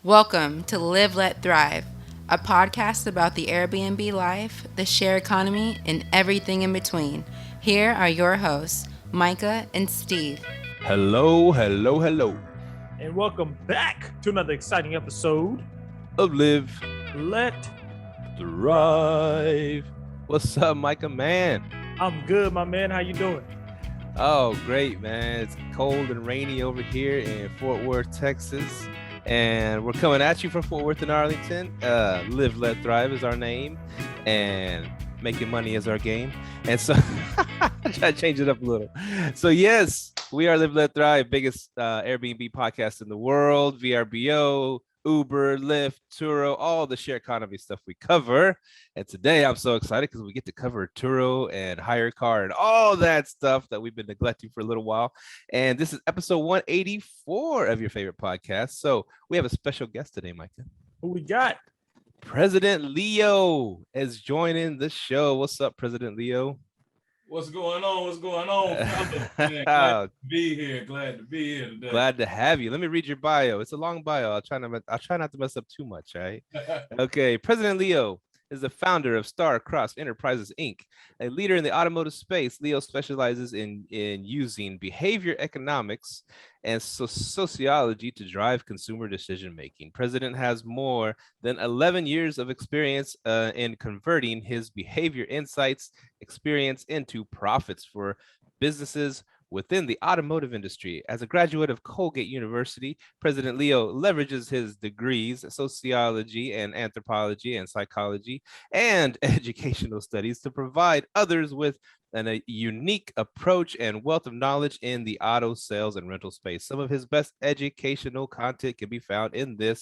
Welcome to Live, Let, Thrive, a podcast about the Airbnb life, the share economy, and everything in between. Here are your hosts, Micah and Steve. Hello, hello, hello. And welcome back to another exciting episode Of Live, Let. Thrive. What's up, Micah, man? I'm good, my man. How you doing? Oh, great, man. It's cold and rainy over here in Fort Worth, Texas. And we're coming at you from Fort Worth and Arlington. Live, Let, Thrive is our name. And making money is our game. And so I try to change it up a little. So yes, we are Live, Let, Thrive, biggest Airbnb podcast in the world, VRBO, Uber, Lyft, Turo, all the share economy stuff we cover. And today I'm so excited because we get to cover Turo and HyreCar and all that stuff that we've been neglecting for a little while. And this is episode 184 of your favorite podcast. So we have a special guest today, Micah. Who we got? President Leo is joining the show. What's up, President Leo? What's going on? What's going on, fellas? Man, glad to be here. Glad to be here today. Glad to have you. Let me read your bio. It's a long bio. I'll try not to mess up too much, right? Okay. President Leo is the founder of Star Cross Enterprises Inc., a leader in the automotive space. Leo specializes in using behavior economics and sociology to drive consumer decision making. President has more than 11 years of experience in converting his behavior insights experience into profits for businesses within the automotive industry. As a graduate of Colgate University, President Leo leverages his degrees, sociology and anthropology and psychology, and educational studies to provide others with a unique approach and wealth of knowledge in the auto sales and rental space. Some of his best educational content can be found in the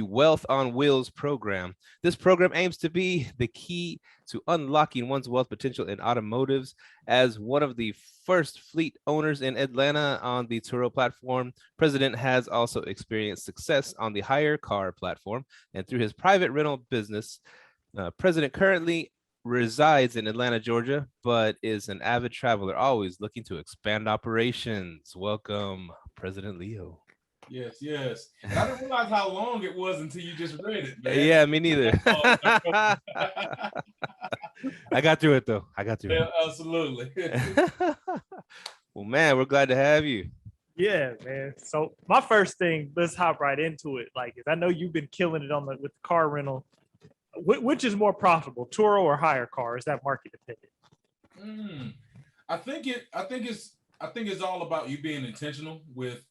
Wealth on Wheels program. This program aims to be the key to unlocking one's wealth potential in automotives. As one of the first fleet owners in Atlanta on the Turo platform, President has also experienced success on the HyreCar platform and through his private rental business. President currently resides in Atlanta, Georgia, but is an avid traveler, always looking to expand operations. Welcome, President Leo. Yes. And I didn't realize how long it was until you just read it, man. Yeah, me neither. I got through it, though. Yeah, absolutely. Well, man, we're glad to have you. Yeah, man. So my first thing, let's hop right into it. Is I know you've been killing it with the car rental. Which is more profitable, Turo or HyreCar? Is that market dependent? I think it's all about you being intentional with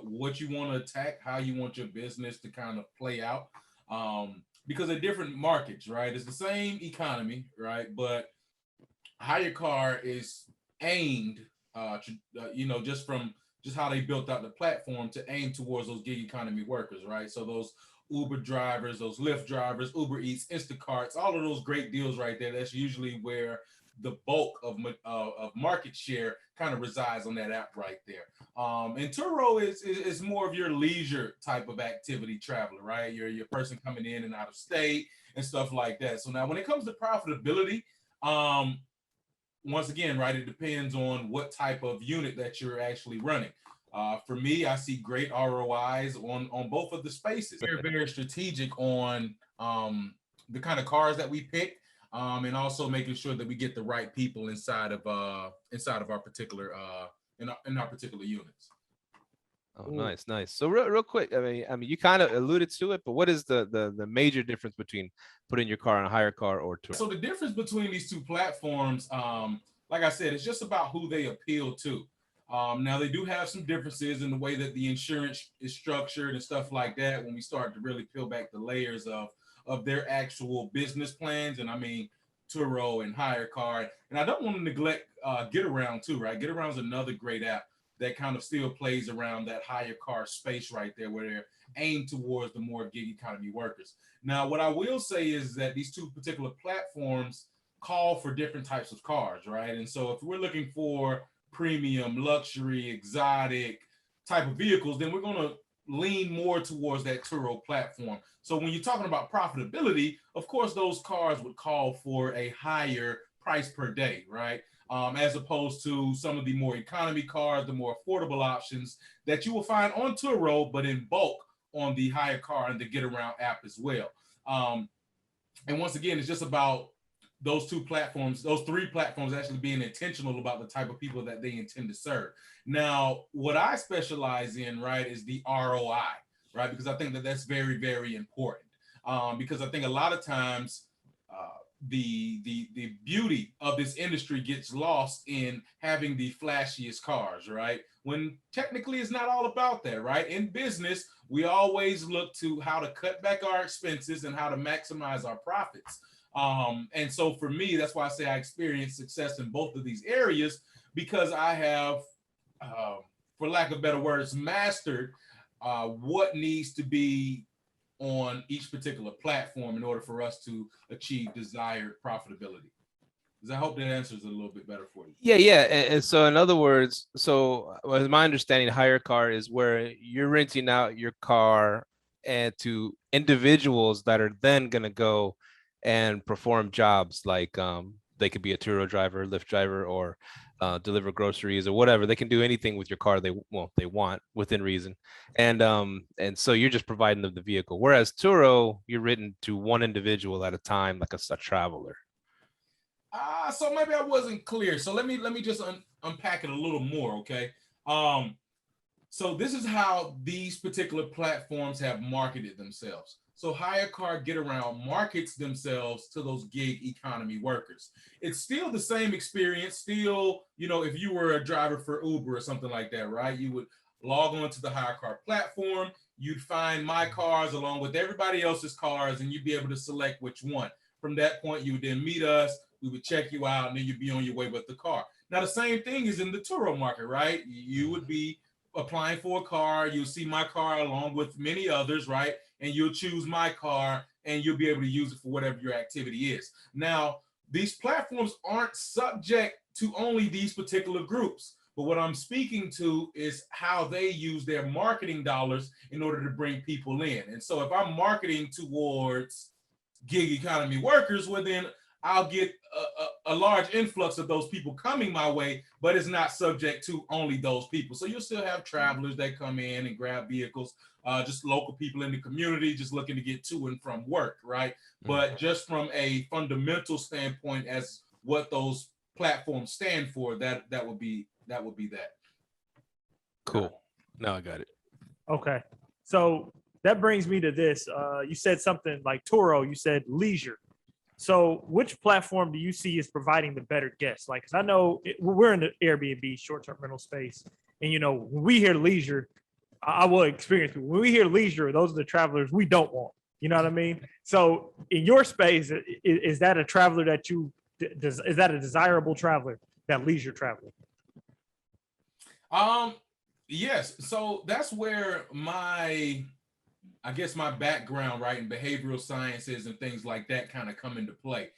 what you want to attack, how you want your business to kind of play out. Because they're different markets, right? It's the same economy, right? But HyreCar is aimed, just how they built out the platform to aim towards those gig economy workers, right? So those Uber drivers, those Lyft drivers, Uber Eats, Instacarts, all of those great deals right there. That's usually where the bulk of market share kind of resides on that app right there. And Turo is more of your leisure type of activity traveler, right? You're your person coming in and out of state and stuff like that. So now when it comes to profitability, once again, right, it depends on what type of unit that you're actually running. For me, I see great ROIs on both of the spaces. Very, very strategic on the kind of cars that we pick, and also making sure that we get the right people inside of our particular in our particular units. Oh, nice. So real quick, I mean, you kind of alluded to it, but what is the major difference between putting your car on a HyreCar or Turo? So the difference between these two platforms, like I said, it's just about who they appeal to. Now they do have some differences in the way that the insurance is structured and stuff like that when we start to really peel back the layers of their actual business plans. And I mean, Turo and HyreCar. And I don't want to neglect Get Around too, right? Get Around is another great app that kind of still plays around that HyreCar space right there where they're aimed towards the more gig economy workers. Now, what I will say is that these two particular platforms call for different types of cars, right? And so if we're looking for premium, luxury, exotic type of vehicles, then we're going to lean more towards that Turo platform. So when you're talking about profitability, of course, those cars would call for a higher price per day, right? As opposed to some of the more economy cars, the more affordable options that you will find on Turo, but in bulk on the HyreCar and the Get Around app as well. And once again, it's just about those three platforms actually being intentional about the type of people that they intend to serve. Now, what I specialize in, right, is the ROI, right? Because I think that that's very, very important. Because I think a lot of times the beauty of this industry gets lost in having the flashiest cars, right? When technically it's not all about that, right? In business, we always look to how to cut back our expenses and how to maximize our profits. And so for me, that's why I say I experienced success in both of these areas, because I have, for lack of better words, mastered what needs to be on each particular platform in order for us to achieve desired profitability. Does I hope that answers a little bit better for you? Yeah. And so in other words, so as my understanding, HyreCar is where you're renting out your car and to individuals that are then going to go and perform jobs like they could be a Turo driver, Lyft driver, or deliver groceries or whatever. They can do anything with your car they want within reason. And so you're just providing them the vehicle. Whereas Turo, you're written to one individual at a time, like a traveler. So maybe I wasn't clear. So let me just unpack it a little more, okay? So this is how these particular platforms have marketed themselves. So HyreCar Get Around markets themselves to those gig economy workers. It's still the same experience. Still, if you were a driver for Uber or something like that, right? You would log on to the HyreCar platform. You'd find my cars along with everybody else's cars, and you'd be able to select which one. From that point, you would then meet us. We would check you out, and then you'd be on your way with the car. Now, the same thing is in the Turo market, right? You would be applying for a car. You'll see my car along with many others, right? And you'll choose my car, and you'll be able to use it for whatever your activity is. Now, these platforms aren't subject to only these particular groups. But what I'm speaking to is how they use their marketing dollars in order to bring people in. And so if I'm marketing towards gig economy workers, well, then I'll get a large influx of those people coming my way, but it's not subject to only those people. So you'll still have travelers that come in and grab vehicles, just local people in the community, just looking to get to and from work, right? But just from a fundamental standpoint as what those platforms stand for, that would be that. Cool. Now I got it. Okay. So that brings me to this. You said something like Turo, you said leisure. So which platform do you see is providing the better guests? Like, 'cause I know we're in the Airbnb short-term rental space. And, when we hear leisure, I will experience it. When we hear leisure, those are the travelers we don't want. You know what I mean? So in your space, is that a traveler that is that a desirable traveler, that leisure traveler? Yes. So that's where my background, right, in behavioral sciences and things like that kind of come into play.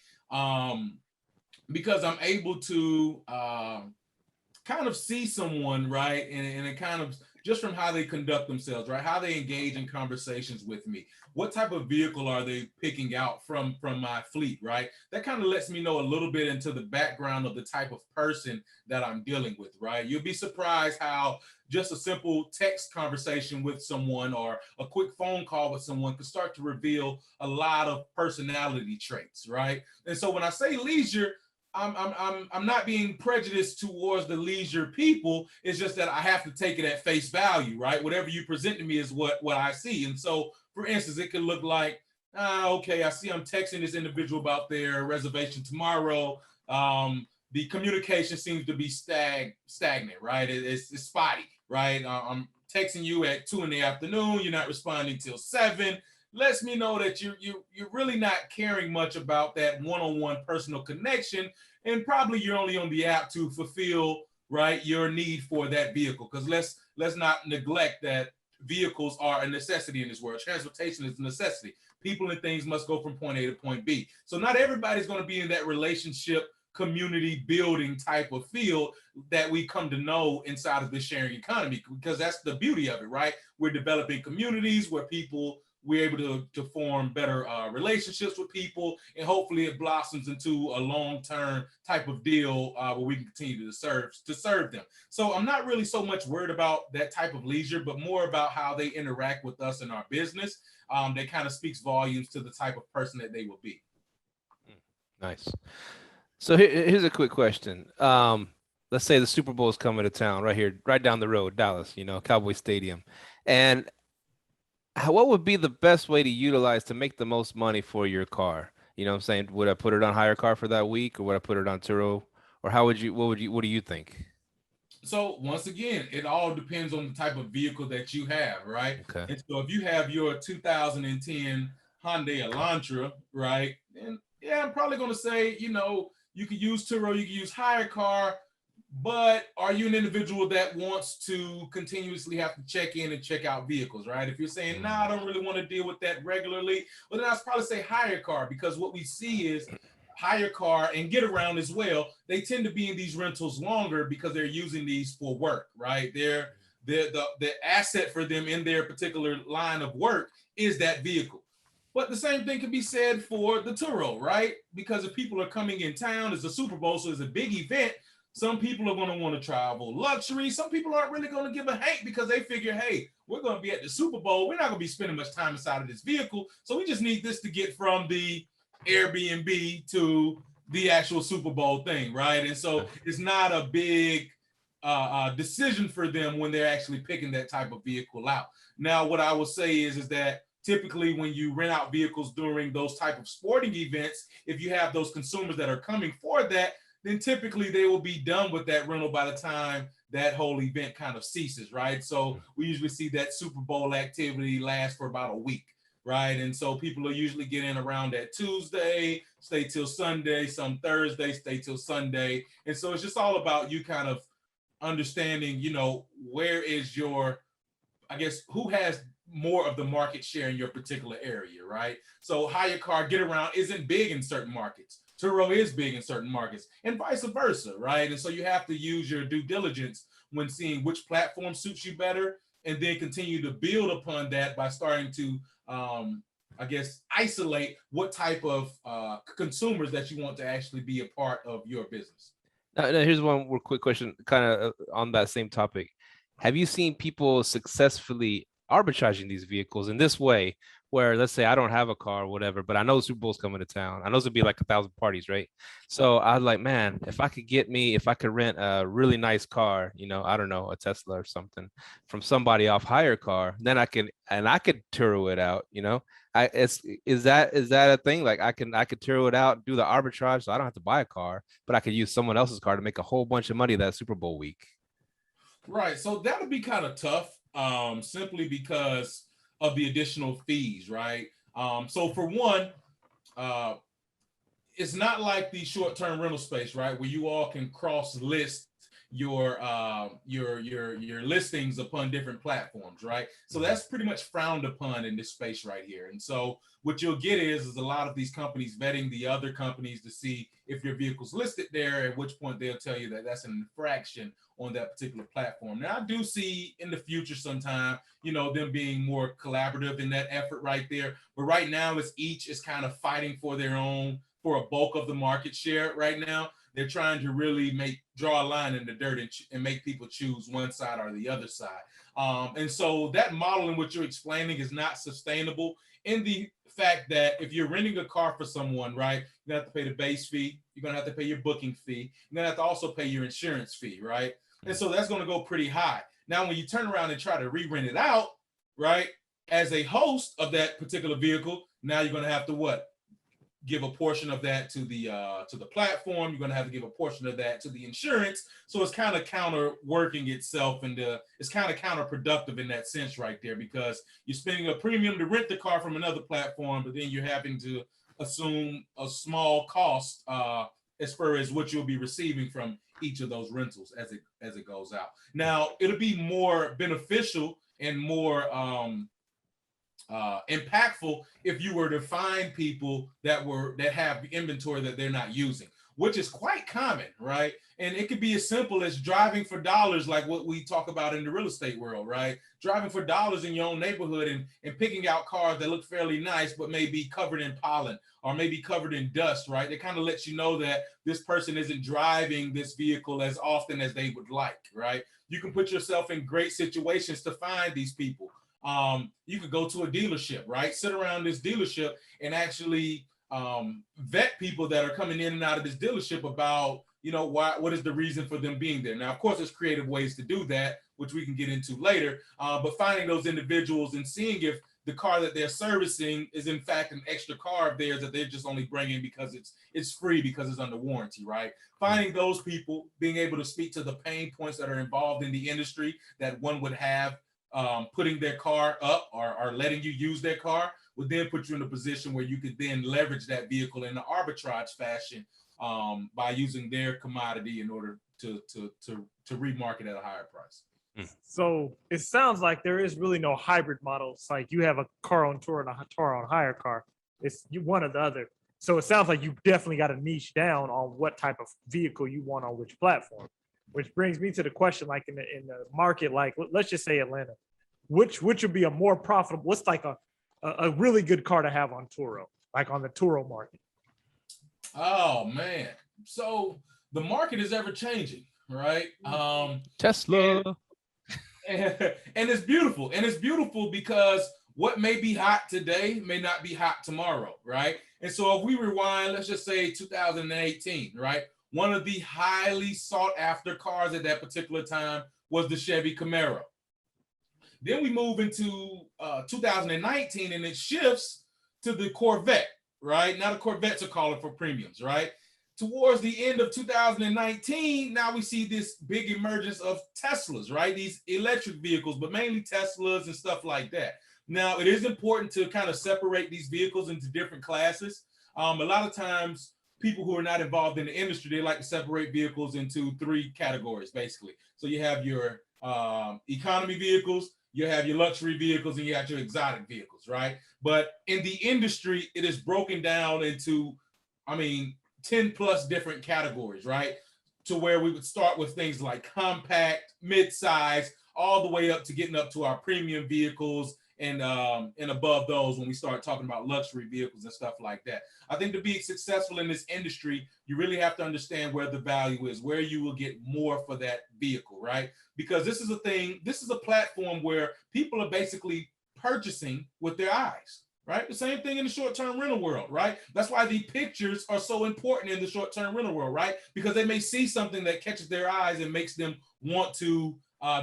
Because I'm able to kind of see someone, right, and it kind of just from how they conduct themselves, right, how they engage in conversations with me. What type of vehicle are they picking out from my fleet, right? That kind of lets me know a little bit into the background of the type of person that I'm dealing with, right? You'll be surprised how just a simple text conversation with someone or a quick phone call with someone could start to reveal a lot of personality traits, right? And so when I say leisure, I'm not being prejudiced towards the leisure people. It's just that I have to take it at face value, right? Whatever you present to me is what I see. And so, for instance, it could look like, okay, I see I'm texting this individual about their reservation tomorrow. The communication seems to be stagnant, right? It's spotty, right? I'm texting you at 2 p.m. You're not responding till 7. Lets me know that you're really not caring much about that one-on-one personal connection, and probably you're only on the app to fulfill, right, your need for that vehicle. Because let's not neglect that vehicles are a necessity in this world. Transportation is a necessity. People and things must go from point A to point B. So not everybody's going to be in that relationship community building type of field that we come to know inside of the sharing economy, because that's the beauty of it, right? We're developing communities where people we're able to form better relationships with people, and hopefully it blossoms into a long-term type of deal where we can continue to serve them. So I'm not really so much worried about that type of leisure, but more about how they interact with us in our business. That kind of speaks volumes to the type of person that they will be. Nice. So here's a quick question. Let's say the Super Bowl is coming to town right here, right down the road, Dallas, Cowboy Stadium. And what would be the best way to utilize to make the most money for your car? You know what I'm saying? Would I put it on HyreCar for that week, or would I put it on Turo? Or what do you think? So once again, it all depends on the type of vehicle that you have, right? Okay. And so if you have your 2010 Hyundai Elantra, right, then yeah, I'm probably going to say, you could use Turo, you could use HyreCar, but are you an individual that wants to continuously have to check in and check out vehicles, right? If you're saying, I don't really want to deal with that regularly, well, then I'd probably say HyreCar, because what we see is HyreCar and Get Around as well, they tend to be in these rentals longer because they're using these for work, right? The asset for them in their particular line of work is that vehicle. But the same thing can be said for the Turo, right? Because if people are coming in town, it's a Super Bowl, so it's a big event. Some people are going to want to travel luxury. Some people aren't really going to give a hate because they figure, hey, we're going to be at the Super Bowl. We're not going to be spending much time inside of this vehicle. So we just need this to get from the Airbnb to the actual Super Bowl thing, right? And so it's not a big decision for them when they're actually picking that type of vehicle out. Now, what I will say is that typically when you rent out vehicles during those type of sporting events, if you have those consumers that are coming for that, then typically they will be done with that rental by the time that whole event kind of ceases, right? So we usually see that Super Bowl activity last for about a week, right? And so people are usually getting around that Tuesday, stay till Sunday, some Thursday, stay till Sunday. And so it's just all about you kind of understanding, where is who has more of the market share in your particular area, right? So HyreCar Get Around isn't big in certain markets. Turo is big in certain markets, and vice versa, right? And so you have to use your due diligence when seeing which platform suits you better, and then continue to build upon that by starting to, isolate what type of consumers that you want to actually be a part of your business. Now, here's one more quick question, kind of on that same topic. Have you seen people successfully arbitraging these vehicles in this way, where let's say I don't have a car or whatever, but I know Super Bowl's coming to town. I know it's gonna be like 1,000 parties, right? So I was like, man, if I could rent a really nice car, I don't know, a Tesla or something from somebody off HyreCar, then I could Turo it out, is that a thing? Like I could Turo it out, do the arbitrage, so I don't have to buy a car, but I could use someone else's car to make a whole bunch of money that Super Bowl week. Right. So that would be kind of tough, simply because of the additional fees, right? So for one, it's not like the short-term rental space, right, where you all can cross-list your listings upon different platforms, right? So that's pretty much frowned upon in this space right here. And so what you'll get is a lot of these companies vetting the other companies to see if your vehicle's listed there, at which point they'll tell you that that's an infraction on that particular platform. Now, I do see in the future sometime, them being more collaborative in that effort right there. But right now, each is kind of fighting for a bulk of the market share right now. They're trying to really draw a line in the dirt and make people choose one side or the other side. And so that model in what you're explaining is not sustainable in the fact that if you're renting a car for someone, right, you're going to have to pay the base fee. You're going to have to pay your booking fee. You're going to have to also pay your insurance fee, right? And so that's going to go pretty high. Now, when you turn around and try to re-rent it out, right, as a host of that particular vehicle, now you're going to have to give a portion of that to the platform. You're going to have to give a portion of that to the insurance. So it's kind of counter-working itself, and it's kind of counterproductive in that sense right there, because you're spending a premium to rent the car from another platform, but then you're having to assume a small cost as far as what you'll be receiving from each of those rentals as it goes out. Now, it'll be more beneficial and more impactful if you were to find people that have inventory that they're not using. which is quite common, right? And it could be as simple as driving for dollars, like what we talk about in the real estate world, right? Driving for dollars in your own neighborhood and picking out cars that look fairly nice, but may be covered in pollen or maybe covered in dust, right? It kind of lets you know that this person isn't driving this vehicle as often as they would like, right? You can put yourself in great situations to find these people. You could go to a dealership, right? Sit around this dealership and actually vet people that are coming in and out of this dealership about, what is the reason for them being there. Now, of course, there's creative ways to do that, which we can get into later, but finding those individuals and seeing if the car that they're servicing is in fact an extra car of theirs that they're just only bringing because it's free because it's under warranty, right? Finding those people, being able to speak to the pain points that are involved in the industry that one would have putting their car up or letting you use their car would then put you in a position where you could then leverage that vehicle in an arbitrage fashion by using their commodity in order to remarket at a higher price. So it sounds like there is really no hybrid model. It's like you have a car on Turo and a Turo on HyreCar. It's you one or the other. So it sounds like you definitely got to niche down on what type of vehicle you want on which platform. Which brings me to the question, like in the market, like let's just say Atlanta, which would be a more profitable? What's like a really good car to have on Turo, like on the Turo market? Oh man, so the market is ever changing, right? Tesla. And it's beautiful. And it's beautiful because what may be hot today may not be hot tomorrow, right? And so if we rewind, let's just say 2018, right? One of the highly sought after cars at that particular time was the Chevy Camaro. Then we move into 2019 and it shifts to the Corvette, right? Now the Corvettes are calling for premiums, right? Towards the end of 2019, now we see this big emergence of Teslas, right? These electric vehicles, but mainly Teslas and stuff like that. Now, it is important to kind of separate these vehicles into different classes. A lot of times, people who are not involved in the industry, they like to separate vehicles into three categories, basically. So you have your economy vehicles, you have your luxury vehicles, and you have your exotic vehicles, right? But in the industry, it is broken down into, 10 plus different categories, right? To where we would start with things like compact, mid-size, all the way up to getting up to our premium vehicles and above those when we start talking about luxury vehicles and stuff like that. I think to be successful in this industry, you really have to understand where the value is, where you will get more for that vehicle, right? Because this is a platform where people are basically purchasing with their eyes. Right? The same thing in the short-term rental world, right? That's why the pictures are so important in the short-term rental world, right? Because they may see something that catches their eyes and makes them want to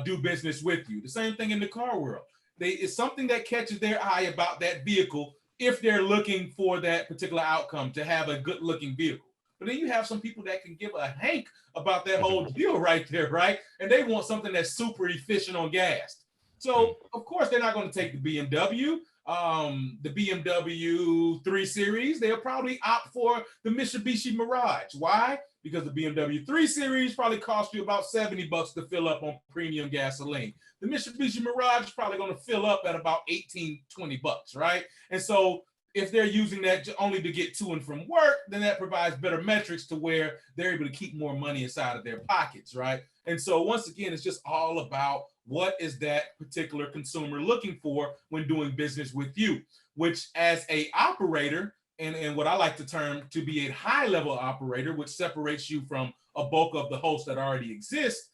do business with you. The same thing in the car world. It's something that catches their eye about that vehicle if they're looking for that particular outcome, to have a good-looking vehicle. But then you have some people that can give a hank about that whole deal right there, right? And they want something that's super efficient on gas. So, of course, they're not going to take the BMW. The BMW 3 Series, they'll probably opt for the Mitsubishi Mirage. Why? Because the BMW 3 Series probably cost you about $70 to fill up on premium gasoline. The Mitsubishi Mirage is probably going to fill up at about $18, $20, right? And so if they're using that only to get to and from work, then that provides better metrics to where they're able to keep more money inside of their pockets, right? And so once again, it's just all about what is that particular consumer looking for when doing business with you, which as a operator, and what I like to term to be a high-level operator, which separates you from a bulk of the hosts that already exist,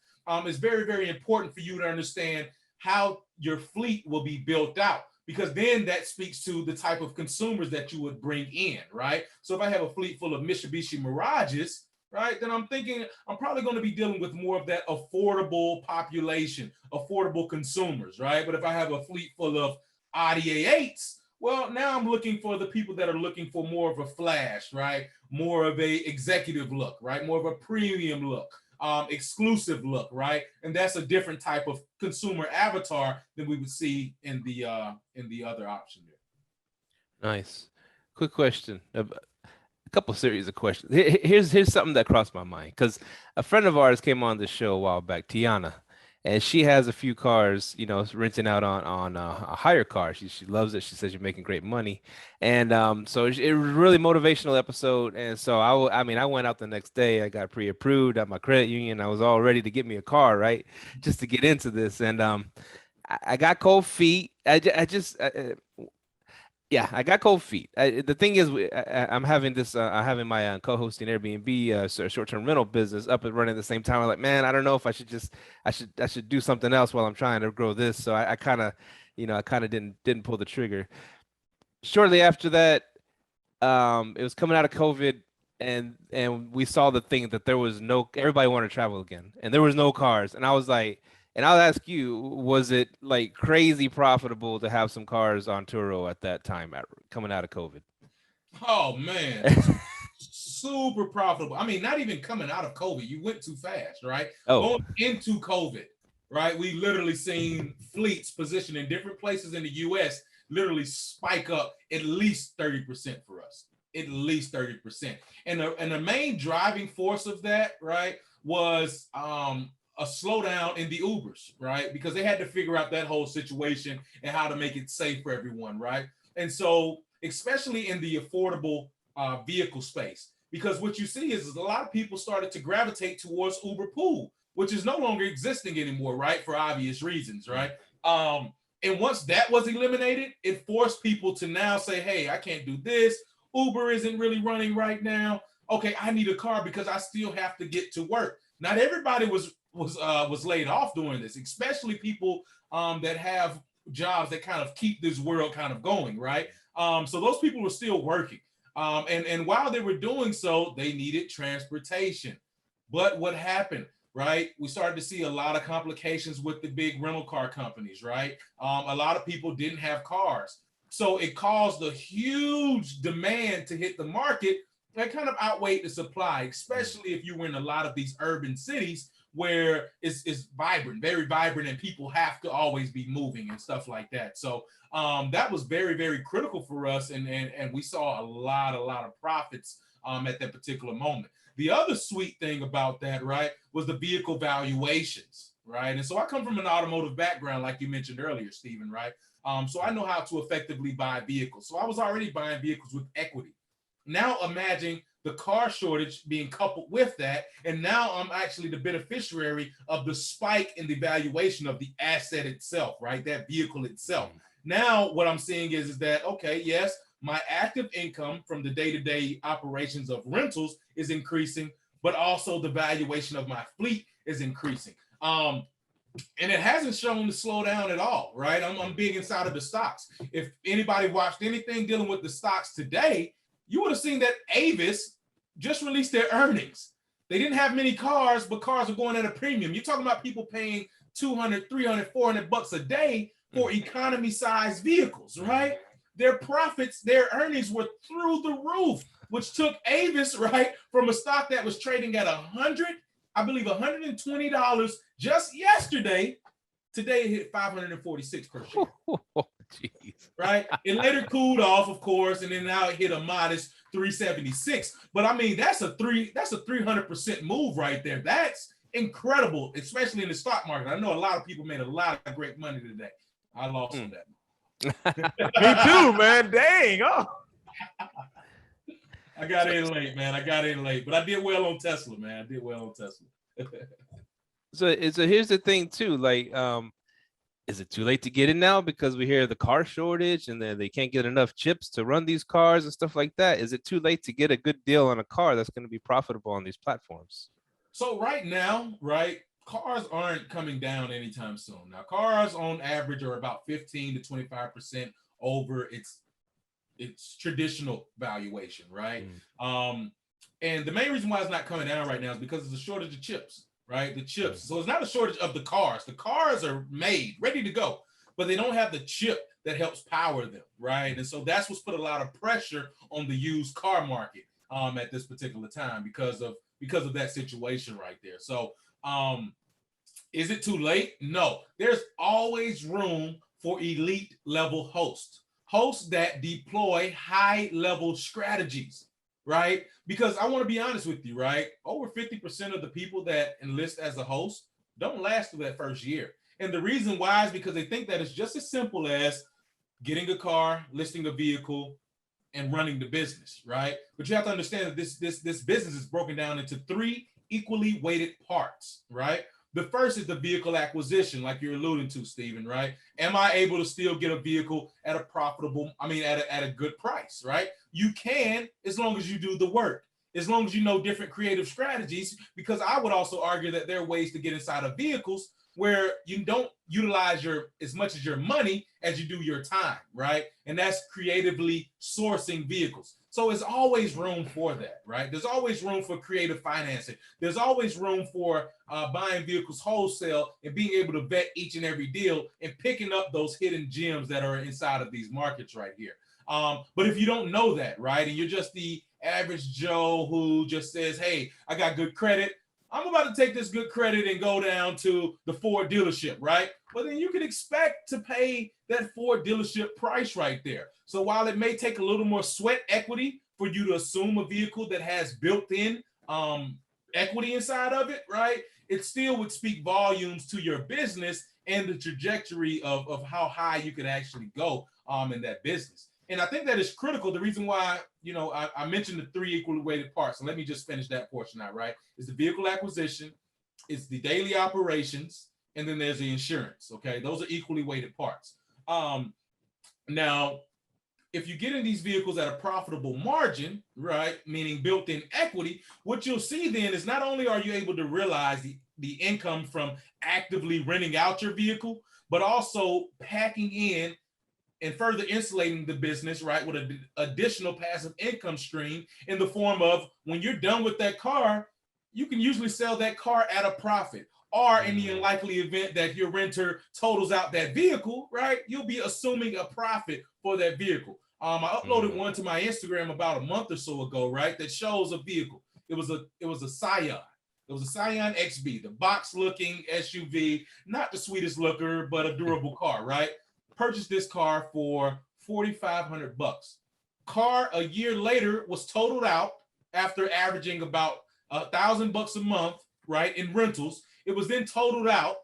is very, very important for you to understand how your fleet will be built out, because then that speaks to the type of consumers that you would bring in, right? So if I have a fleet full of Mitsubishi Mirages, right, then I'm thinking I'm probably going to be dealing with more of that affordable population, affordable consumers, right? But if I have a fleet full of Audi A8s, well, now I'm looking for the people that are looking for more of a flash, right? More of a executive look, right? More of a premium look, exclusive look, right? And that's a different type of consumer avatar than we would see in the other option there. Nice. Quick question. A couple series of questions. Here's something that crossed my mind, because a friend of ours came on the show a while back, Tiana, and she has a few cars, you know, renting out on a hire car. She loves it. She says you're making great money, and so it was a really motivational episode. And so I mean, I went out the next day. I got pre-approved at my credit union. I was all ready to get me a car, right, just to get into this. And I got cold feet. I just yeah, I got cold feet. The thing is, I'm having this. I'm having my co-hosting Airbnb, short-term rental business up and running at the same time. I'm like, man, I don't know if I should just, I should do something else while I'm trying to grow this. So I kind of, you know, I kind of didn't pull the trigger. Shortly after that, it was coming out of COVID, and we saw the thing that there was no, everybody wanted to travel again, and there was no cars, and I was like, and I'll ask you, was it like crazy profitable to have some cars on Turo at that time, coming out of COVID? Oh man, super profitable. I mean, not even coming out of COVID, you went too fast, right? Oh, Going into COVID, right? We literally seen fleets positioned in different places in the US literally spike up at least 30% for us, at least 30%. And the main driving force of that, right, was a slowdown in the Ubers, right? Because they had to figure out that whole situation and how to make it safe for everyone, right? And so, especially in the affordable vehicle space, because what you see is a lot of people started to gravitate towards Uber Pool, which is no longer existing anymore, right? For obvious reasons, right? And once that was eliminated, it forced people to now say, hey, I can't do this. Uber isn't really running right now. Okay, I need a car because I still have to get to work. Not everybody was laid off doing this, especially people that have jobs that kind of keep this world kind of going, right? So those people were still working. And while they were doing so, they needed transportation. But what happened, right? We started to see a lot of complications with the big rental car companies, right? A lot of people didn't have cars. So it caused a huge demand to hit the market that kind of outweighed the supply, especially if you were in a lot of these urban cities where it's vibrant, very vibrant, and people have to always be moving and stuff like that. So that was very, very critical for us, and we saw a lot of profits at that particular moment. The other sweet thing about that, right, was the vehicle valuations, right? And so I come from an automotive background, like you mentioned earlier, Stephen, right? So I know how to effectively buy vehicles. So I was already buying vehicles with equity. Now imagine the car shortage being coupled with that, and now I'm actually the beneficiary of the spike in the valuation of the asset itself, right? That vehicle itself. Now what I'm seeing is that, okay, yes, my active income from the day-to-day operations of rentals is increasing, but also the valuation of my fleet is increasing. And it hasn't shown to slow down at all, right? I'm big inside of the stocks. If anybody watched anything dealing with the stocks today, you would have seen that Avis just released their earnings. They didn't have many cars, but cars are going at a premium. You're talking about people paying 200, 300, 400 bucks a day for economy-sized vehicles, right? Their profits, their earnings were through the roof, which took Avis, right, from a stock that was trading at $120 just yesterday. Today it hit 546 per share. oh, jeez. Right? It later cooled off, of course, and then now it hit a modest 376. But I mean, that's a 300% move right there. That's incredible, especially in the stock market. I know a lot of people made a lot of great money today. I lost on that. Me too, man. Dang. Oh. I got in late, man. But I did well on Tesla, man. So here's the thing too, like, is it too late to get in now because we hear the car shortage and then they can't get enough chips to run these cars and stuff like that? Is it too late to get a good deal on a car that's going to be profitable on these platforms? So right now, right, cars aren't coming down anytime soon. Now, cars on average are about 15 to 25% over its traditional valuation, right? And the main reason why it's not coming down right now is because there's a shortage of chips, right? The chips. So it's not a shortage of the cars. The cars are made, ready to go, but they don't have the chip that helps power them, right? And so that's what's put a lot of pressure on the used car market at this particular time because of that situation right there. So is it too late? No. There's always room for elite level hosts that deploy high level strategies, right? Because I want to be honest with you, right? Over 50% of the people that enlist as a host don't last through that first year. And the reason why is because they think that it's just as simple as getting a car, listing a vehicle, and running the business, right? But you have to understand that this business is broken down into 3 equally weighted parts, right? The first is the vehicle acquisition, like you're alluding to, Stephen, right? Am I able to still get a vehicle at a at a good price, right? You can, as long as you do the work, as long as you know different creative strategies, because I would also argue that there are ways to get inside of vehicles where you don't utilize as much as your money as you do your time, right? And that's creatively sourcing vehicles. So there's always room for that, right? There's always room for creative financing. There's always room for buying vehicles wholesale and being able to vet each and every deal and picking up those hidden gems that are inside of these markets right here. But if you don't know that, right, and you're just the average Joe who just says, hey, I got good credit, I'm about to take this good credit and go down to the Ford dealership, right? Well, then you can expect to pay that Ford dealership price right there. So while it may take a little more sweat equity for you to assume a vehicle that has built-in equity inside of it, right? It still would speak volumes to your business and the trajectory of how high you could actually go in that business. And I think that is critical. The reason why, I mentioned the 3 equally weighted parts. And let me just finish that portion out, right? It's the vehicle acquisition, it's the daily operations, and then there's the insurance, okay? Those are equally weighted parts. Now, if you get in these vehicles at a profitable margin, right, meaning built-in equity, what you'll see then is not only are you able to realize the income from actively renting out your vehicle, but also packing in and further insulating the business, right, with an additional passive income stream in the form of when you're done with that car, you can usually sell that car at a profit. Or in the unlikely event that your renter totals out that vehicle, right, you'll be assuming a profit for that vehicle. I uploaded one to my Instagram about a month or so ago, right, that shows a vehicle. It was a Scion. It was a Scion XB, the box-looking SUV, not the sweetest looker, but a durable car, right? Purchased this car for $4,500. Car a year later was totaled out after averaging about $1,000 a month, right, in rentals. It was then totaled out,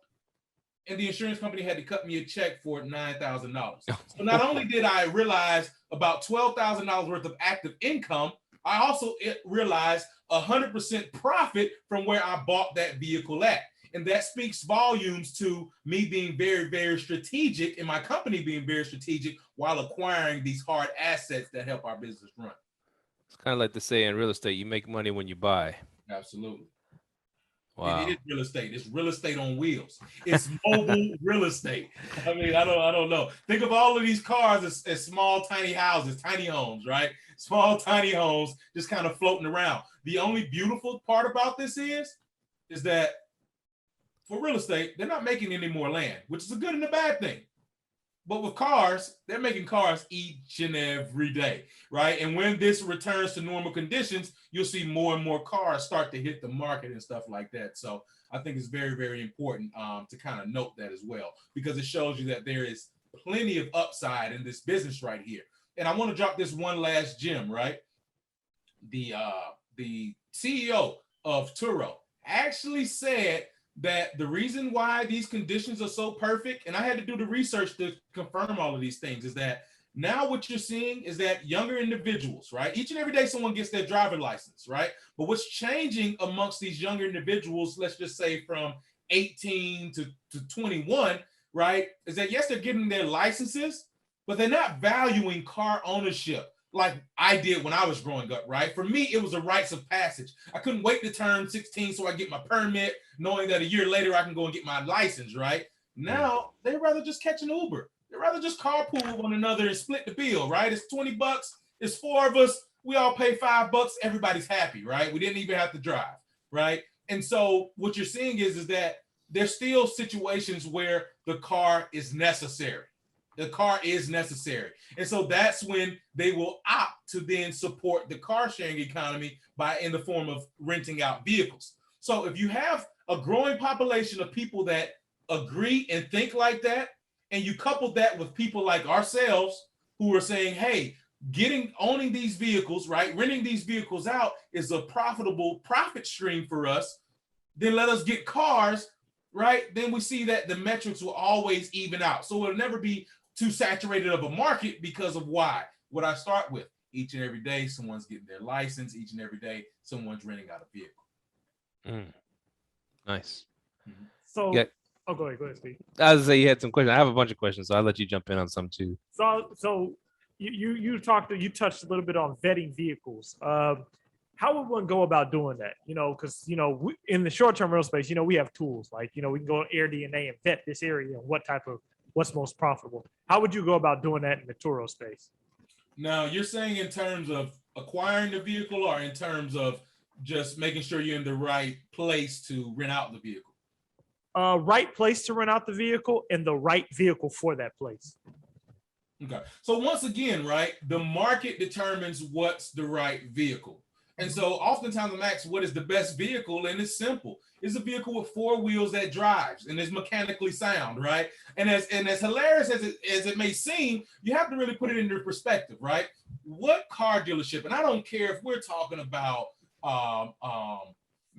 and the insurance company had to cut me a check for $9,000. So not only did I realize about $12,000 worth of active income, I also realized 100% profit from where I bought that vehicle at. And that speaks volumes to me being very, very strategic and my company being very strategic while acquiring these hard assets that help our business run. It's kind of like the say in real estate, you make money when you buy. Absolutely. Wow. It is real estate. It's real estate on wheels. It's mobile real estate. I mean, I don't know. Think of all of these cars as small, tiny houses, tiny homes, right? Small, tiny homes just kind of floating around. The only beautiful part about this is that for real estate, they're not making any more land, which is a good and a bad thing. But with cars, they're making cars each and every day, right? And when this returns to normal conditions, you'll see more and more cars start to hit the market and stuff like that. So I think it's very, very important to kind of note that as well, because it shows you that there is plenty of upside in this business right here. And I want to drop this one last gem, right? The CEO of Turo actually said that the reason why these conditions are so perfect, and I had to do the research to confirm all of these things, is that now what you're seeing is that younger individuals, right? Each and every day someone gets their driver's license, right? But what's changing amongst these younger individuals, let's just say from 18 to 21, right, is that yes, they're getting their licenses, but they're not valuing car ownership like I did when I was growing up, right? For me, it was a rites of passage. I couldn't wait to turn 16 so I get my permit, knowing that a year later I can go and get my license, right? Now, they'd rather just catch an Uber. They'd rather just carpool one another and split the bill, right? It's $20. It's 4 of us. We all pay $5. Everybody's happy, right? We didn't even have to drive, right? And so what you're seeing is that there's still situations where the car is necessary. The car is necessary. And so that's when they will opt to then support the car sharing economy in the form of renting out vehicles. So if you have a growing population of people that agree and think like that, and you couple that with people like ourselves who are saying, hey, owning these vehicles, right, renting these vehicles out is a profitable profit stream for us, then let us get cars right, then we see that the metrics will always even out. So it'll never be too saturated of a market because of why? What I start with, each and every day, someone's getting their license. Each and every day, someone's renting out a vehicle. Nice. So, Yeah. oh, go ahead, Steve. I was gonna say you had some questions. I have a bunch of questions, so I'll let you jump in on some too. So you touched a little bit on vetting vehicles. How would one go about doing that? Because in the short-term rental space, we have tools like we can go on AirDNA and vet this area and what's most profitable. How would you go about doing that in the Turo space? Now, you're saying in terms of acquiring the vehicle or in terms of just making sure you're in the right place to rent out the vehicle? Right place to rent out the vehicle and the right vehicle for that place. Okay. So once again, right, the market determines what's the right vehicle. And so oftentimes I'm asked, what is the best vehicle? And it's simple. It's a vehicle with 4 wheels that drives and is mechanically sound, right? And as hilarious as it may seem, you have to really put it into perspective, right? What car dealership, and I don't care if we're talking about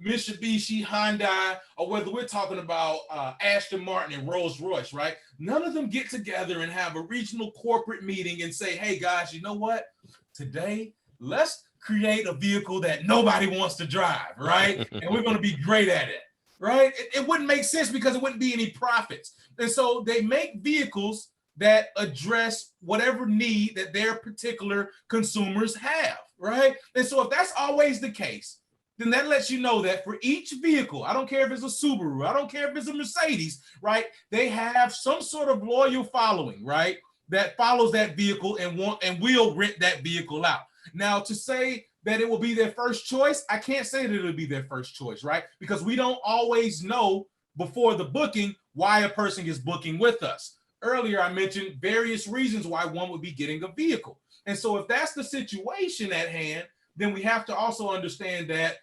Mitsubishi, Hyundai, or whether we're talking about Aston Martin and Rolls-Royce, right? None of them get together and have a regional corporate meeting and say, hey guys, you know what? Today, let's create a vehicle that nobody wants to drive, right? And we're going to be great at it, right? It wouldn't make sense because it wouldn't be any profits. And so they make vehicles that address whatever need that their particular consumers have, right? And so if that's always the case, then that lets you know that for each vehicle, I don't care if it's a Subaru, I don't care if it's a Mercedes, right? They have some sort of loyal following, right? That follows that vehicle and will rent that vehicle out. Now, to say that it will be their first choice, I can't say that it'll be their first choice, right? Because we don't always know before the booking why a person is booking with us. Earlier, I mentioned various reasons why one would be getting a vehicle. And so if that's the situation at hand, then we have to also understand that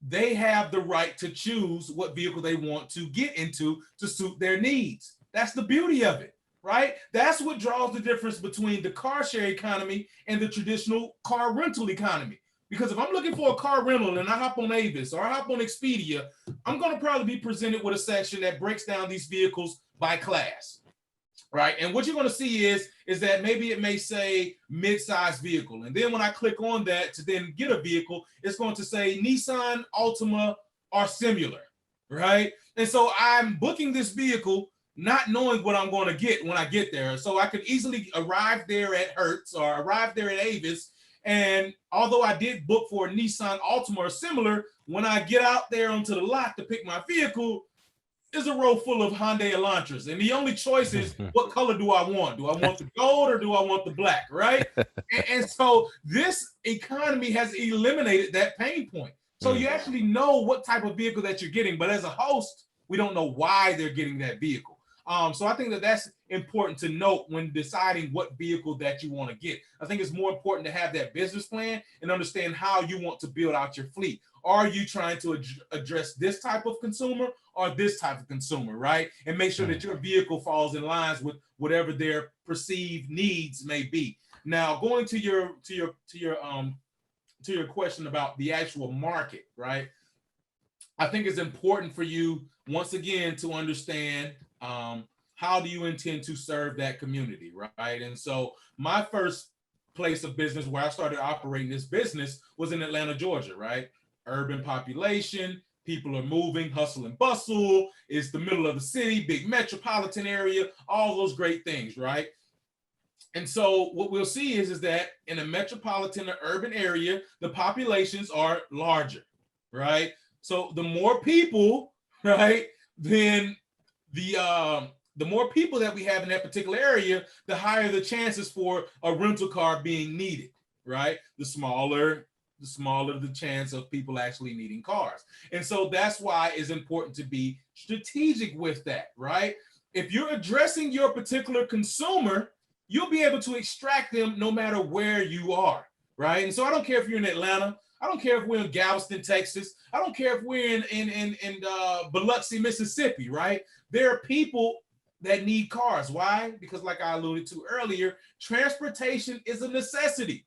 they have the right to choose what vehicle they want to get into to suit their needs. That's the beauty of it, right? That's what draws the difference between the car share economy and the traditional car rental economy. Because if I'm looking for a car rental and I hop on Avis or I hop on Expedia, I'm going to probably be presented with a section that breaks down these vehicles by class, right? And what you're going to see is that maybe it may say mid-size vehicle. And then when I click on that to then get a vehicle, it's going to say Nissan, Altima, or similar, right? And so I'm booking this vehicle not knowing what I'm going to get when I get there. So I could easily arrive there at Hertz or arrive there at Avis. And although I did book for a Nissan Altima or similar, when I get out there onto the lot to pick my vehicle, there's a row full of Hyundai Elantras. And the only choice is, what color do I want? Do I want the gold or do I want the black, right? and so this economy has eliminated that pain point. So you actually know what type of vehicle that you're getting. But as a host, we don't know why they're getting that vehicle. So I think that that's important to note when deciding what vehicle that you want to get. I think it's more important to have that business plan and understand how you want to build out your fleet. Are you trying to address this type of consumer or this type of consumer, right? And make sure that your vehicle falls in lines with whatever their perceived needs may be. Now, going to your question about the actual market, right? I think it's important for you once again to understand how do you intend to serve that community, right? And so my first place of business where I started operating this business was in Atlanta, Georgia, right? Urban population, people are moving, hustle and bustle. It's the middle of the city, big metropolitan area, all those great things, right? And so what we'll see is that in a metropolitan or urban area, the populations are larger, right? So the more people, right, then the more people that we have in that particular area, the higher the chances for a rental car being needed, right? The smaller the chance of people actually needing cars. And so that's why it's important to be strategic with that, right? If you're addressing your particular consumer, you'll be able to extract them no matter where you are, right? And so I don't care if you're in Atlanta, I don't care if we're in Galveston, Texas, I don't care if we're in Biloxi, Mississippi, right? There are people that need cars. Why? Because like I alluded to earlier, transportation is a necessity.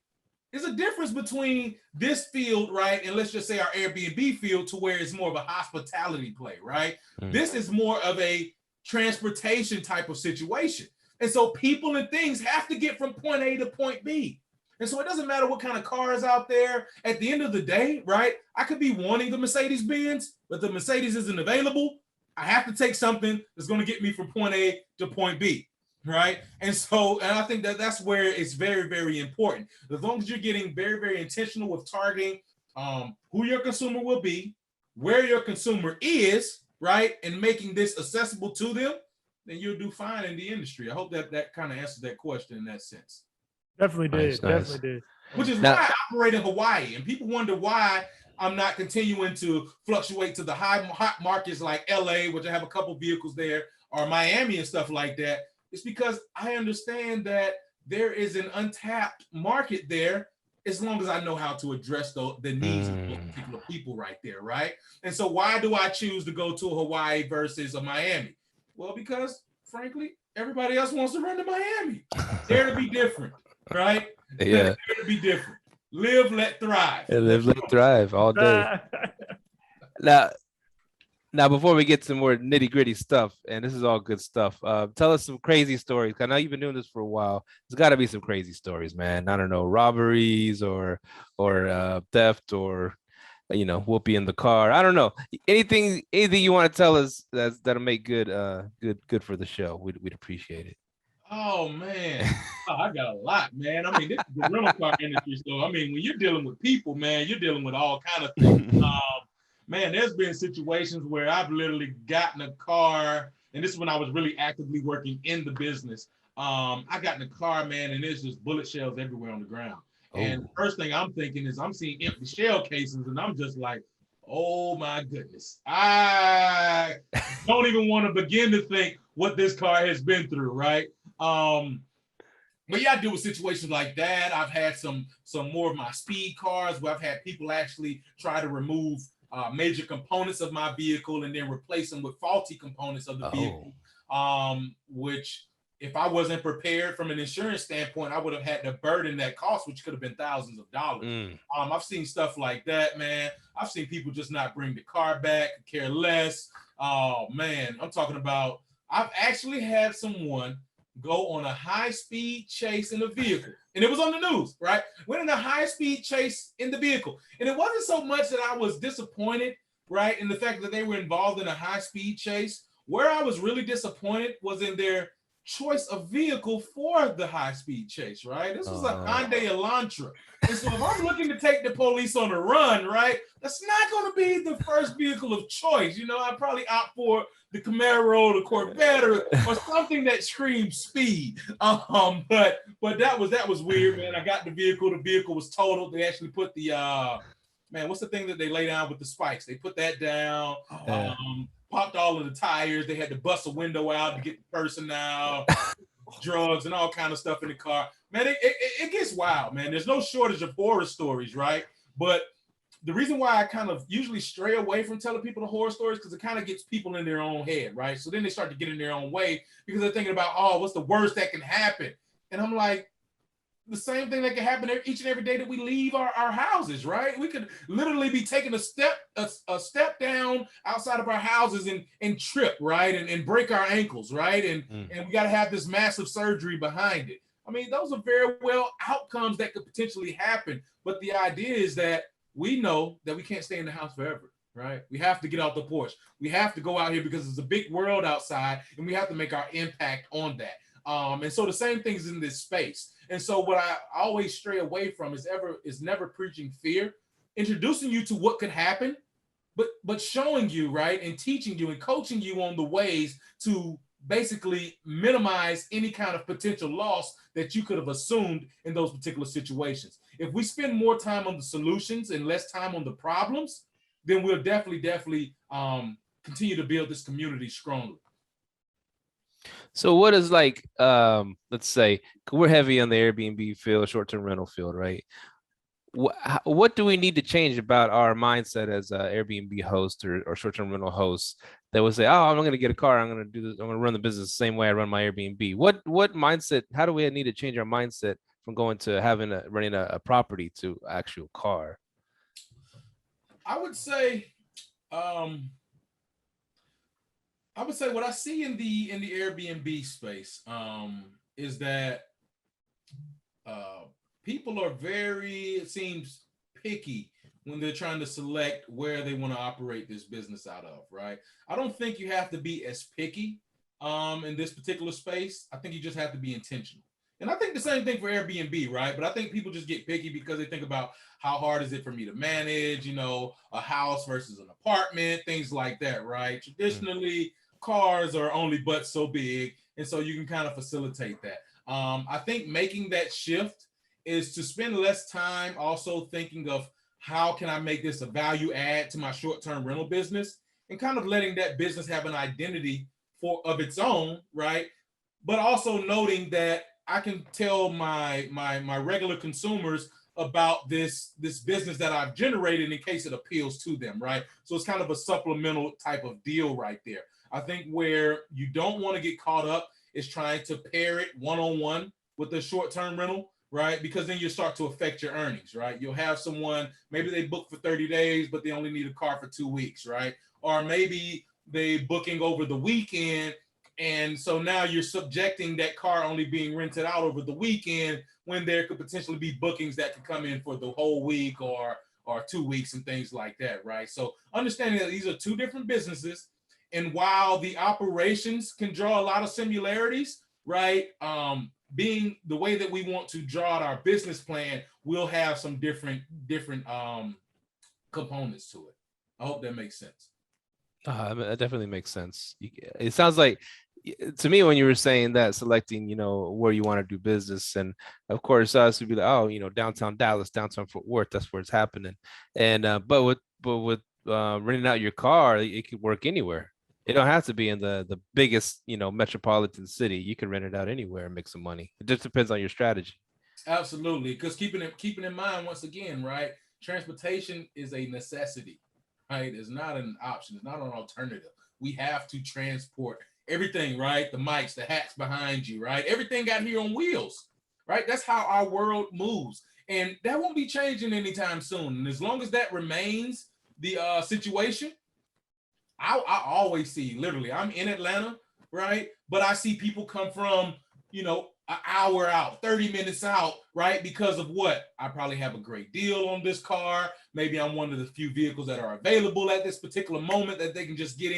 There's a difference between this field, right? And let's just say our Airbnb field to where it's more of a hospitality play, right? This is more of a transportation type of situation. And so people and things have to get from point A to point B. And so it doesn't matter what kind of car is out there. At the end of the day, right? I could be wanting the Mercedes Benz, but the Mercedes isn't available. I have to take something that's going to get me from point A to point B, right? And I think that that's where it's very, very important. As long as you're getting very, very intentional with targeting who your consumer will be, where your consumer is, right? And making this accessible to them, then you'll do fine in the industry. I hope that kind of answers that question in that sense. Definitely did. Nice. Definitely did. Which is why I operate in Hawaii. And people wonder why I'm not continuing to fluctuate to the hot markets like LA, which I have a couple vehicles there, or Miami and stuff like that. It's because I understand that there is an untapped market there as long as I know how to address the needs of those particular people right there, right? And so why do I choose to go to Hawaii versus a Miami? Well, because frankly, everybody else wants to run to Miami. Dare to be different, right? Yeah. Dare to be different. Live, let thrive. Yeah, live, let thrive all day. Now, before we get to more nitty gritty stuff, and this is all good stuff, tell us some crazy stories. I know you've been doing this for a while. There's got to be some crazy stories, man. I don't know, robberies or theft or, whoopee in the car. I don't know. Anything you want to tell us that'll make good for the show. We'd appreciate it. Oh man, I got a lot, man. I mean, this is the rental car industry, so I mean, when you're dealing with people, man, you're dealing with all kind of things. Man, there's been situations where I've literally gotten a car, and this is when I was really actively working in the business. I got in a car, man, and there's just bullet shells everywhere on the ground. Oh. And the first thing I'm thinking is I'm seeing empty shell cases, and I'm just like, oh my goodness. I don't even want to begin to think what this car has been through, right? But yeah, I deal with situations like that. I've had some more of my speed cars where I've had people actually try to remove major components of my vehicle and then replace them with faulty components of the vehicle, which if I wasn't prepared from an insurance standpoint, I would have had to burden that cost, which could have been thousands of dollars. I've seen stuff like that, man. I've seen people just not bring the car back, care less. Oh man, I'm talking about, I've actually had someone go on a high-speed chase in a vehicle. And it was on the news, right? Went on a high-speed chase in the vehicle. And it wasn't so much that I was disappointed, right, in the fact that they were involved in a high-speed chase. Where I was really disappointed was in their choice of vehicle for the high-speed chase, right? This was a Hyundai Elantra. And so if I'm looking to take the police on a run, right, that's not going to be the first vehicle of choice. I'd probably opt for the Camaro, the Corvette, or something that screams speed. But that was weird, man. I got the vehicle. The vehicle was totaled. They actually put the what's the thing that they lay down with the spikes? They put that down. Popped all of the tires. They had to bust a window out to get the person out. Drugs and all kind of stuff in the car. Man, it gets wild, man. There's no shortage of horror stories, right? But the reason why I kind of usually stray away from telling people the horror stories because it kind of gets people in their own head, right? So then they start to get in their own way because they're thinking about, oh, what's the worst that can happen? And I'm like, the same thing that can happen each and every day that we leave our houses, right? We could literally be taking a step down outside of our houses and trip, right? And break our ankles, right? And we got to have this massive surgery behind it. I mean, those are very well outcomes that could potentially happen. But the idea is that we know that we can't stay in the house forever, right? We have to get off the porch. We have to go out here because it's a big world outside and we have to make our impact on that. And so the same thing is in this space. And so what I always stray away from is never preaching fear, introducing you to what could happen, but showing you, right, and teaching you and coaching you on the ways to basically minimize any kind of potential loss that you could have assumed in those particular situations. If we spend more time on the solutions and less time on the problems, then we'll definitely continue to build this community strongly. So what is let's say we're heavy on the Airbnb field, short-term rental field, right? What do we need to change about our mindset as an Airbnb host or short-term rental hosts that would say, oh, I'm going to get a car. I'm going to do this. I'm going to run the business the same way I run my Airbnb. What mindset? How do we need to change our mindset from going to renting a property to actual car? I would say what I see in the Airbnb space is that people are very, it seems, picky when they're trying to select where they want to operate this business out of, right? I don't think you have to be as picky in this particular space. I think you just have to be intentional. And I think the same thing for Airbnb, right? But I think people just get picky because they think about how hard is it for me to manage, a house versus an apartment, things like that, right? Traditionally, cars are only but so big, and so you can kind of facilitate that. I think making that shift is to spend less time also thinking of how can I make this a value add to my short-term rental business, and kind of letting that business have an identity of its own, right? But also noting that I can tell my regular consumers about this business that I've generated in case it appeals to them, right? So it's kind of a supplemental type of deal right there. I think where you don't want to get caught up is trying to pair it one-on-one with a short-term rental, right? Because then you start to affect your earnings, right? You'll have someone, maybe they book for 30 days, but they only need a car for 2 weeks, right? Or maybe they booking over the weekend, and so now you're subjecting that car only being rented out over the weekend when there could potentially be bookings that could come in for the whole week or 2 weeks and things like that, right? So understanding that these are two different businesses, and while the operations can draw a lot of similarities, right? Being the way that we want to draw out our business plan, we'll have some different components to it. I hope that makes sense. I mean, that definitely makes sense. It sounds like, to me, when you were saying that, selecting, where you want to do business, and of course us would be like, oh, downtown Dallas, downtown Fort Worth, that's where it's happening. And but with renting out your car, it could work anywhere. It don't have to be in the biggest, metropolitan city. You can rent it out anywhere and make some money. It just depends on your strategy. Absolutely, because keeping in mind, once again, right, transportation is a necessity, right? It's not an option. It's not an alternative. We have to transport everything, right? The mics, the hats behind you, right? Everything got here on wheels, right? That's how our world moves, and that won't be changing anytime soon. And as long as that remains the situation, I always see, literally, I'm in Atlanta, right? But I see people come from, an hour out, 30 minutes out, right? Because of what? I probably have a great deal on this car. Maybe I'm one of the few vehicles that are available at this particular moment that they can just get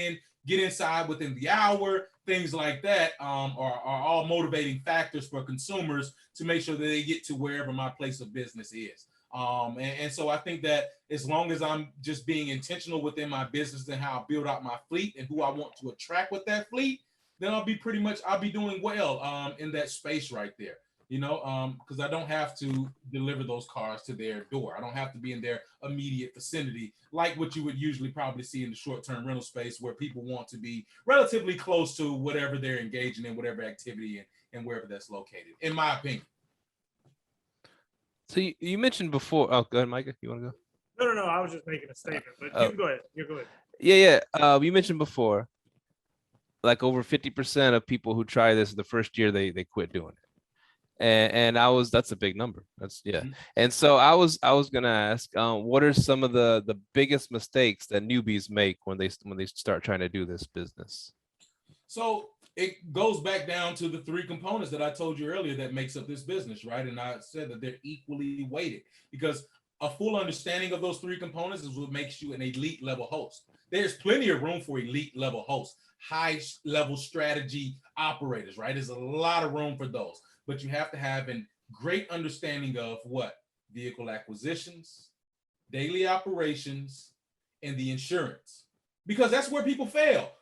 inside within the hour. Things like that are all motivating factors for consumers to make sure that they get to wherever my place of business is. And so I think that as long as I'm just being intentional within my business and how I build out my fleet and who I want to attract with that fleet, then I'll be doing well in that space right there, because I don't have to deliver those cars to their door. I don't have to be in their immediate vicinity like what you would usually probably see in the short-term rental space, where people want to be relatively close to whatever they're engaging in, whatever activity and wherever that's located, in my opinion. So you mentioned before. Oh, go ahead, Micah. You want to go? No. I was just making a statement, but you can go ahead. You go ahead. Yeah. You mentioned before, like over 50% of people who try this the first year, they quit doing it. And that's a big number. That's yeah. Mm-hmm. And so I was gonna ask, what are some of the biggest mistakes that newbies make when they start trying to do this business? So it goes back down to the three components that I told you earlier that makes up this business, right? And I said that they're equally weighted, because a full understanding of those three components is what makes you an elite level host. There's plenty of room for elite level hosts, high level strategy operators, right? There's a lot of room for those, but you have to have a great understanding of what? Vehicle acquisitions, daily operations, and the insurance, because that's where people fail.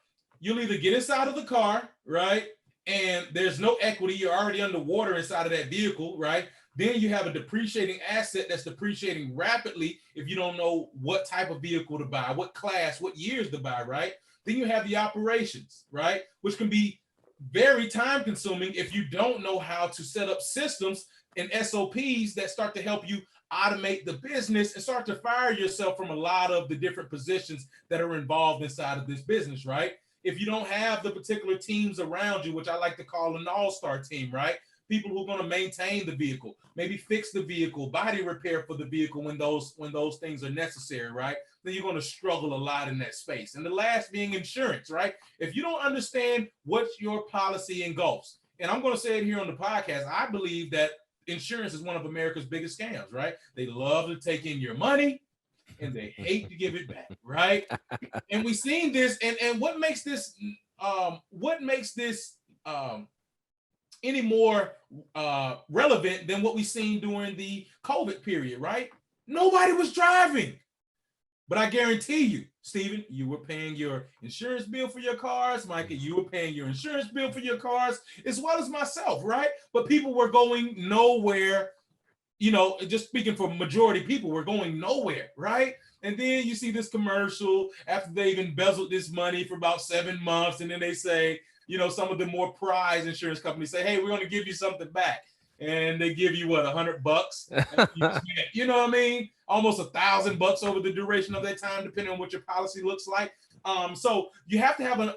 You'll either get inside of the car, right? And there's no equity. You're already underwater inside of that vehicle, right? Then you have a depreciating asset that's depreciating rapidly if you don't know what type of vehicle to buy, what class, what years to buy, right? Then you have the operations, right? Which can be very time consuming if you don't know how to set up systems and SOPs that start to help you automate the business and start to fire yourself from a lot of the different positions that are involved inside of this business, right? If you don't have the particular teams around you, which I like to call an all-star team, right? people who are going to maintain the vehicle, maybe fix the vehicle, body repair for the vehicle when those things are necessary, right? Then you're going to struggle a lot in that space. And the last being insurance, right? If you don't understand what your policy engulfs, and I'm going to say it here on the podcast, I believe that insurance is one of America's biggest scams, right? They love to take in your money and they hate to give it back, right? And we've seen this, and what makes this any more relevant than what we've seen during the COVID period, right? Nobody was driving. But I guarantee you, Stephen, you were paying your insurance bill for your cars. Micah, you were paying your insurance bill for your cars, as well as myself, right? But people were going nowhere. You know, just speaking for majority people, we're going nowhere, right? And then you see this commercial after they've embezzled this money for about 7 months, and then they say, you know, some of the more prized insurance companies say, hey, we're going to give you something back. And they give you what, $100? You know what I mean? Almost $1,000 over the duration of that time, depending on what your policy looks like. So you have to have an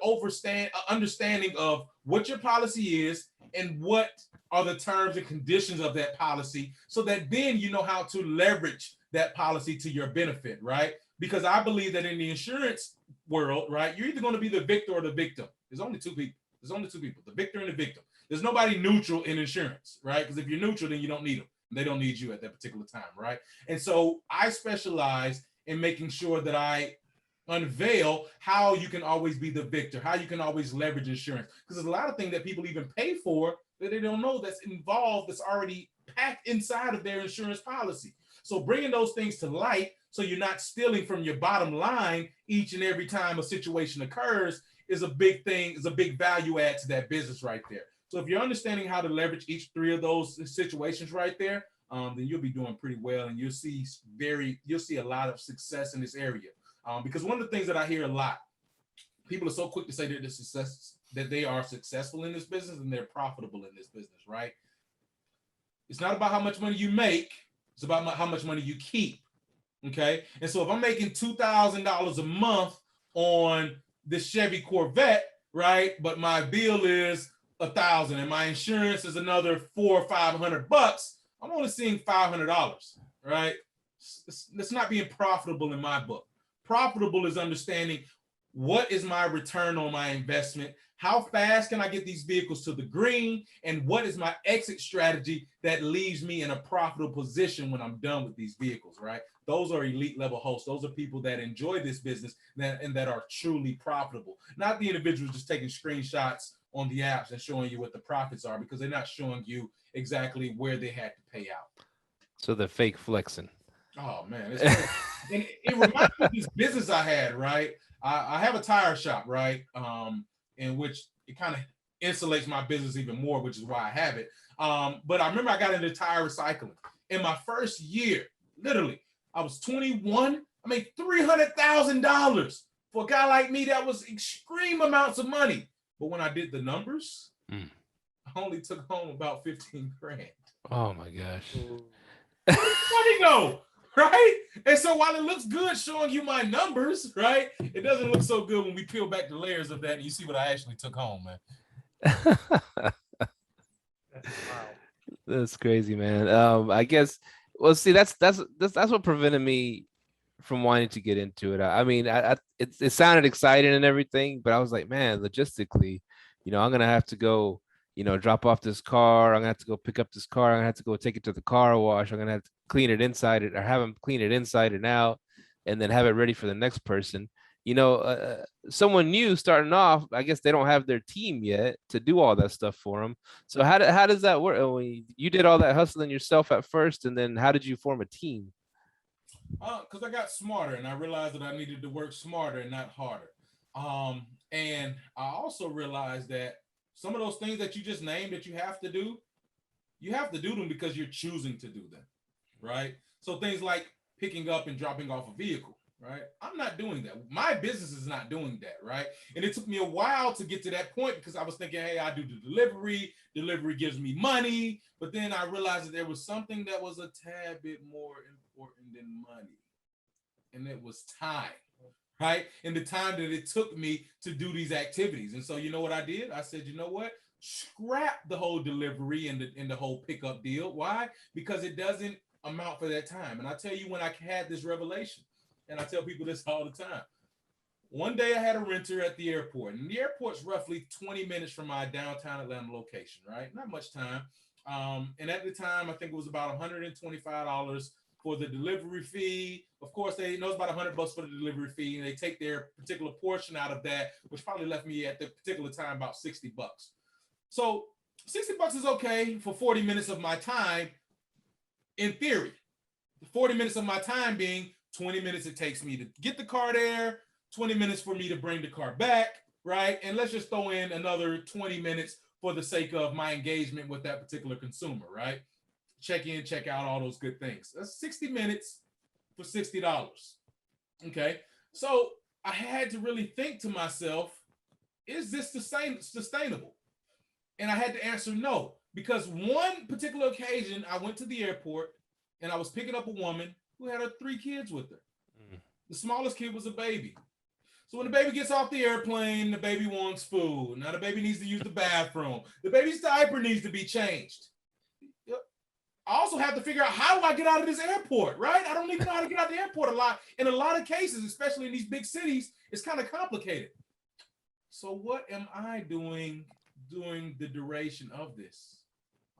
understanding of what your policy is and what are the terms and conditions of that policy, so that then you know how to leverage that policy to your benefit, right? Because I believe that in the insurance world, right, you're either going to be the victor or the victim. There's only two people. The victor and the victim. There's nobody neutral in insurance, right? Because if you're neutral, then you don't need them. They don't need you at that particular time, right? And so I specialize in making sure that I unveil how you can always be the victor, how you can always leverage insurance. Because there's a lot of things that people even pay for that they don't know that's involved, that's already packed inside of their insurance policy. So bringing those things to light so you're not stealing from your bottom line each and every time a situation occurs is a big thing, is a big value add to that business right there. So if you're understanding how to leverage each three of those situations right there, then you'll be doing pretty well, and you'll see a lot of success in this area. Because one of the things that I hear a lot, people are so quick to say that they are successful in this business and they're profitable in this business, right? It's not about how much money you make, it's about how much money you keep. Okay. And so if I'm making $2,000 a month on this Chevy Corvette, right, but my bill is $1,000 and my insurance is another $400 or $500, I'm only seeing $500, right? It's not being profitable in my book. Profitable is understanding what is my return on my investment, how fast can I get these vehicles to the green, and what is my exit strategy that leaves me in a profitable position when I'm done with these vehicles, right? Those are elite level hosts. Those are people that enjoy this business and that are truly profitable, not the individuals just taking screenshots on the apps and showing you what the profits are, because they're not showing you exactly where they had to pay out. So they're fake flexing. Oh man, it's and it reminds me of this business I had, right? I have a tire shop, right? In which it kind of insulates my business even more, which is why I have it. But I remember I got into tire recycling. In my first year, literally, I was 21. I made $300,000. For a guy like me, that was extreme amounts of money. But when I did the numbers, I only took home about 15 grand. Oh my gosh. Money go, right? And so while it looks good showing you my numbers, right, it doesn't look so good when we peel back the layers of that and you see what I actually took home, man. That's crazy, man. I guess. Well, see, that's what prevented me from wanting to get into it. I mean, it sounded exciting and everything, but I was like, man, logistically, I'm gonna have to go, drop off this car. I'm gonna have to go pick up this car. I'm gonna have to go take it to the car wash. I'm gonna have to clean it inside it, or have them clean it inside and out, and then have it ready for the next person. Someone new starting off, I guess they don't have their team yet to do all that stuff for them. So how does that work? You did all that hustling yourself at first, and then how did you form a team? Because I got smarter and I realized that I needed to work smarter and not harder. And I also realized that some of those things that you just named that you have to do them because you're choosing to do them, right? So things like picking up and dropping off a vehicle, right? I'm not doing that. My business is not doing that, right? And it took me a while to get to that point because I was thinking, hey, I do the delivery. Delivery gives me money. But then I realized that there was something that was a tad bit more important than money. And it was time, right? And the time that it took me to do these activities. And so you know what I did? I said, you know what? scrap the whole delivery and the whole pickup deal. Why? Because it doesn't amount for that time. And I tell you, when I had this revelation, and I tell people this all the time. One day I had a renter at the airport, and the airport's roughly 20 minutes from my downtown Atlanta location, right? Not much time. And at the time, I think it was about $125 for the delivery fee. Of course, they know it's about $100 for the delivery fee, and they take their particular portion out of that, which probably left me at the particular time about $60. So $60 is okay for 40 minutes of my time, in theory. 40 minutes of my time being 20 minutes it takes me to get the car there, 20 minutes for me to bring the car back, right? And let's just throw in another 20 minutes for the sake of my engagement with that particular consumer, right? Check in, check out, all those good things. That's 60 minutes for $60. Okay, so I had to really think to myself, is this sustainable? And I had to answer no, because one particular occasion I went to the airport and I was picking up a woman who had her 3 kids with her. The smallest kid was a baby. So when the baby gets off the airplane, the baby wants food. Now the baby needs to use the bathroom. The baby's diaper needs to be changed. I also have to figure out, how do I get out of this airport, right? I don't even know how to get out of the airport a lot. In a lot of cases, especially in these big cities, it's kind of complicated. So what am I doing during the duration of this?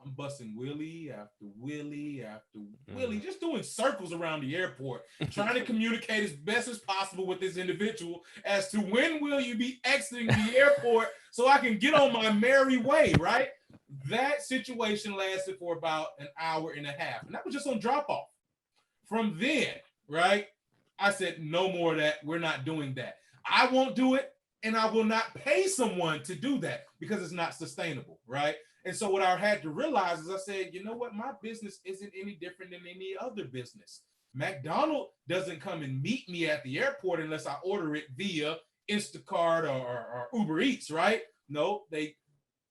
I'm busting wheelie after wheelie after wheelie, just doing circles around the airport, trying to communicate as best as possible with this individual as to when will you be exiting the airport so I can get on my merry way, right? That situation lasted for about an hour and a half, and that was just on drop off. From then, right, I said, no more of that. We're not doing that. I won't do it, and I will not pay someone to do that because it's not sustainable, right? And so what I had to realize is I said, you know what? My business isn't any different than any other business. McDonald's doesn't come and meet me at the airport unless I order it via Instacart or Uber Eats, right? No, they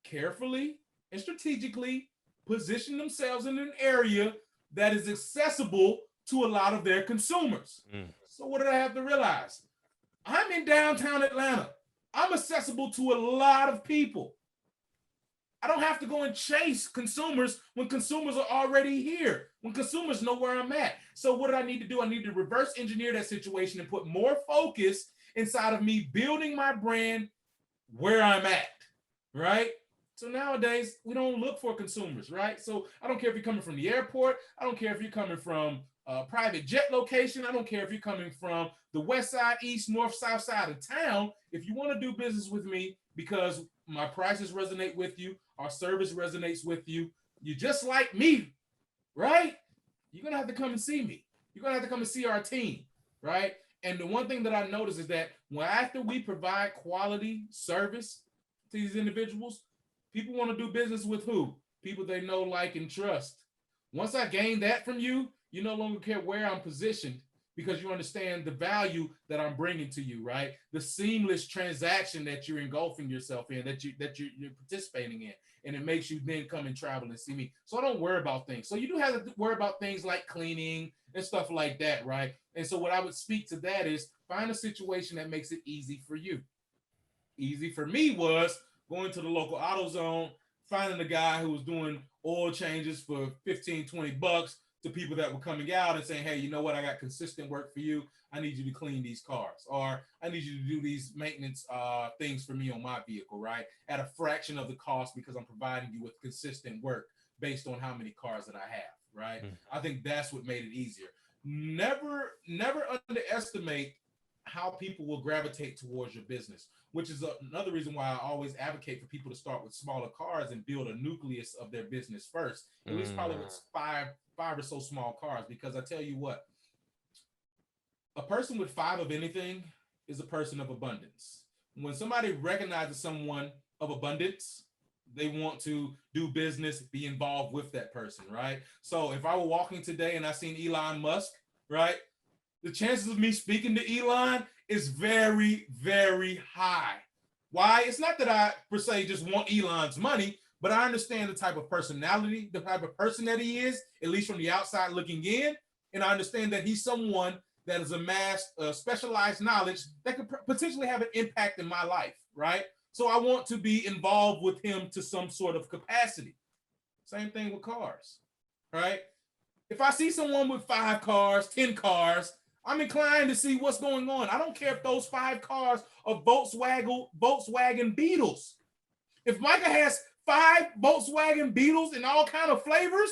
carefully and strategically position themselves in an area that is accessible to a lot of their consumers. So what did I have to realize? I'm in downtown Atlanta. I'm accessible to a lot of people. I don't have to go and chase consumers when consumers are already here, when consumers know where I'm at. So what do I need to do? I need to reverse engineer that situation and put more focus inside of me building my brand where I'm at, right? So nowadays, we don't look for consumers, right? So I don't care if you're coming from the airport. I don't care if you're coming from a private jet location. I don't care if you're coming from the west side, east, north, south side of town. If you want to do business with me because my prices resonate with you, our service resonates with you, you're just like me, right? You're going to have to come and see me. You're going to have to come and see our team, right? And the one thing that I noticed is that after we provide quality service to these individuals, people want to do business with who? People they know, like, and trust. Once I gain that from you, you no longer care where I'm positioned because you understand the value that I'm bringing to you, right? The seamless transaction that you're engulfing yourself in, that you're participating in, and it makes you then come and travel and see me. So I don't worry about things. So you do have to worry about things like cleaning and stuff like that, right? And so what I would speak to that is find a situation that makes it easy for you. Easy for me was going to the local AutoZone, finding a guy who was doing oil changes for $15-20 to people that were coming out and saying, hey, you know what? I got consistent work for you. I need you to clean these cars, or I need you to do these maintenance things for me on my vehicle, right? At a fraction of the cost because I'm providing you with consistent work based on how many cars that I have, right? I think that's what made it easier. Never underestimate how people will gravitate towards your business, which is another reason why I always advocate for people to start with smaller cars and build a nucleus of their business first, at least probably with five or so small cars, because I tell you what, a person with 5 of anything is a person of abundance. When somebody recognizes someone of abundance, they want to do business, be involved with that person, right? So if I were walking today and I seen Elon Musk, right, the chances of me speaking to Elon is very, very high. Why? It's not that I, per se, just want Elon's money, but I understand the type of personality, the type of person that he is, at least from the outside looking in, and I understand that he's someone that has amassed specialized knowledge that could potentially have an impact in my life, right? So I want to be involved with him to some sort of capacity. Same thing with cars, right? If I see someone with 5 cars, 10 cars, I'm inclined to see what's going on. I don't care if those 5 cars are Volkswagen Beetles. If Micah has 5 Volkswagen Beetles in all kind of flavors,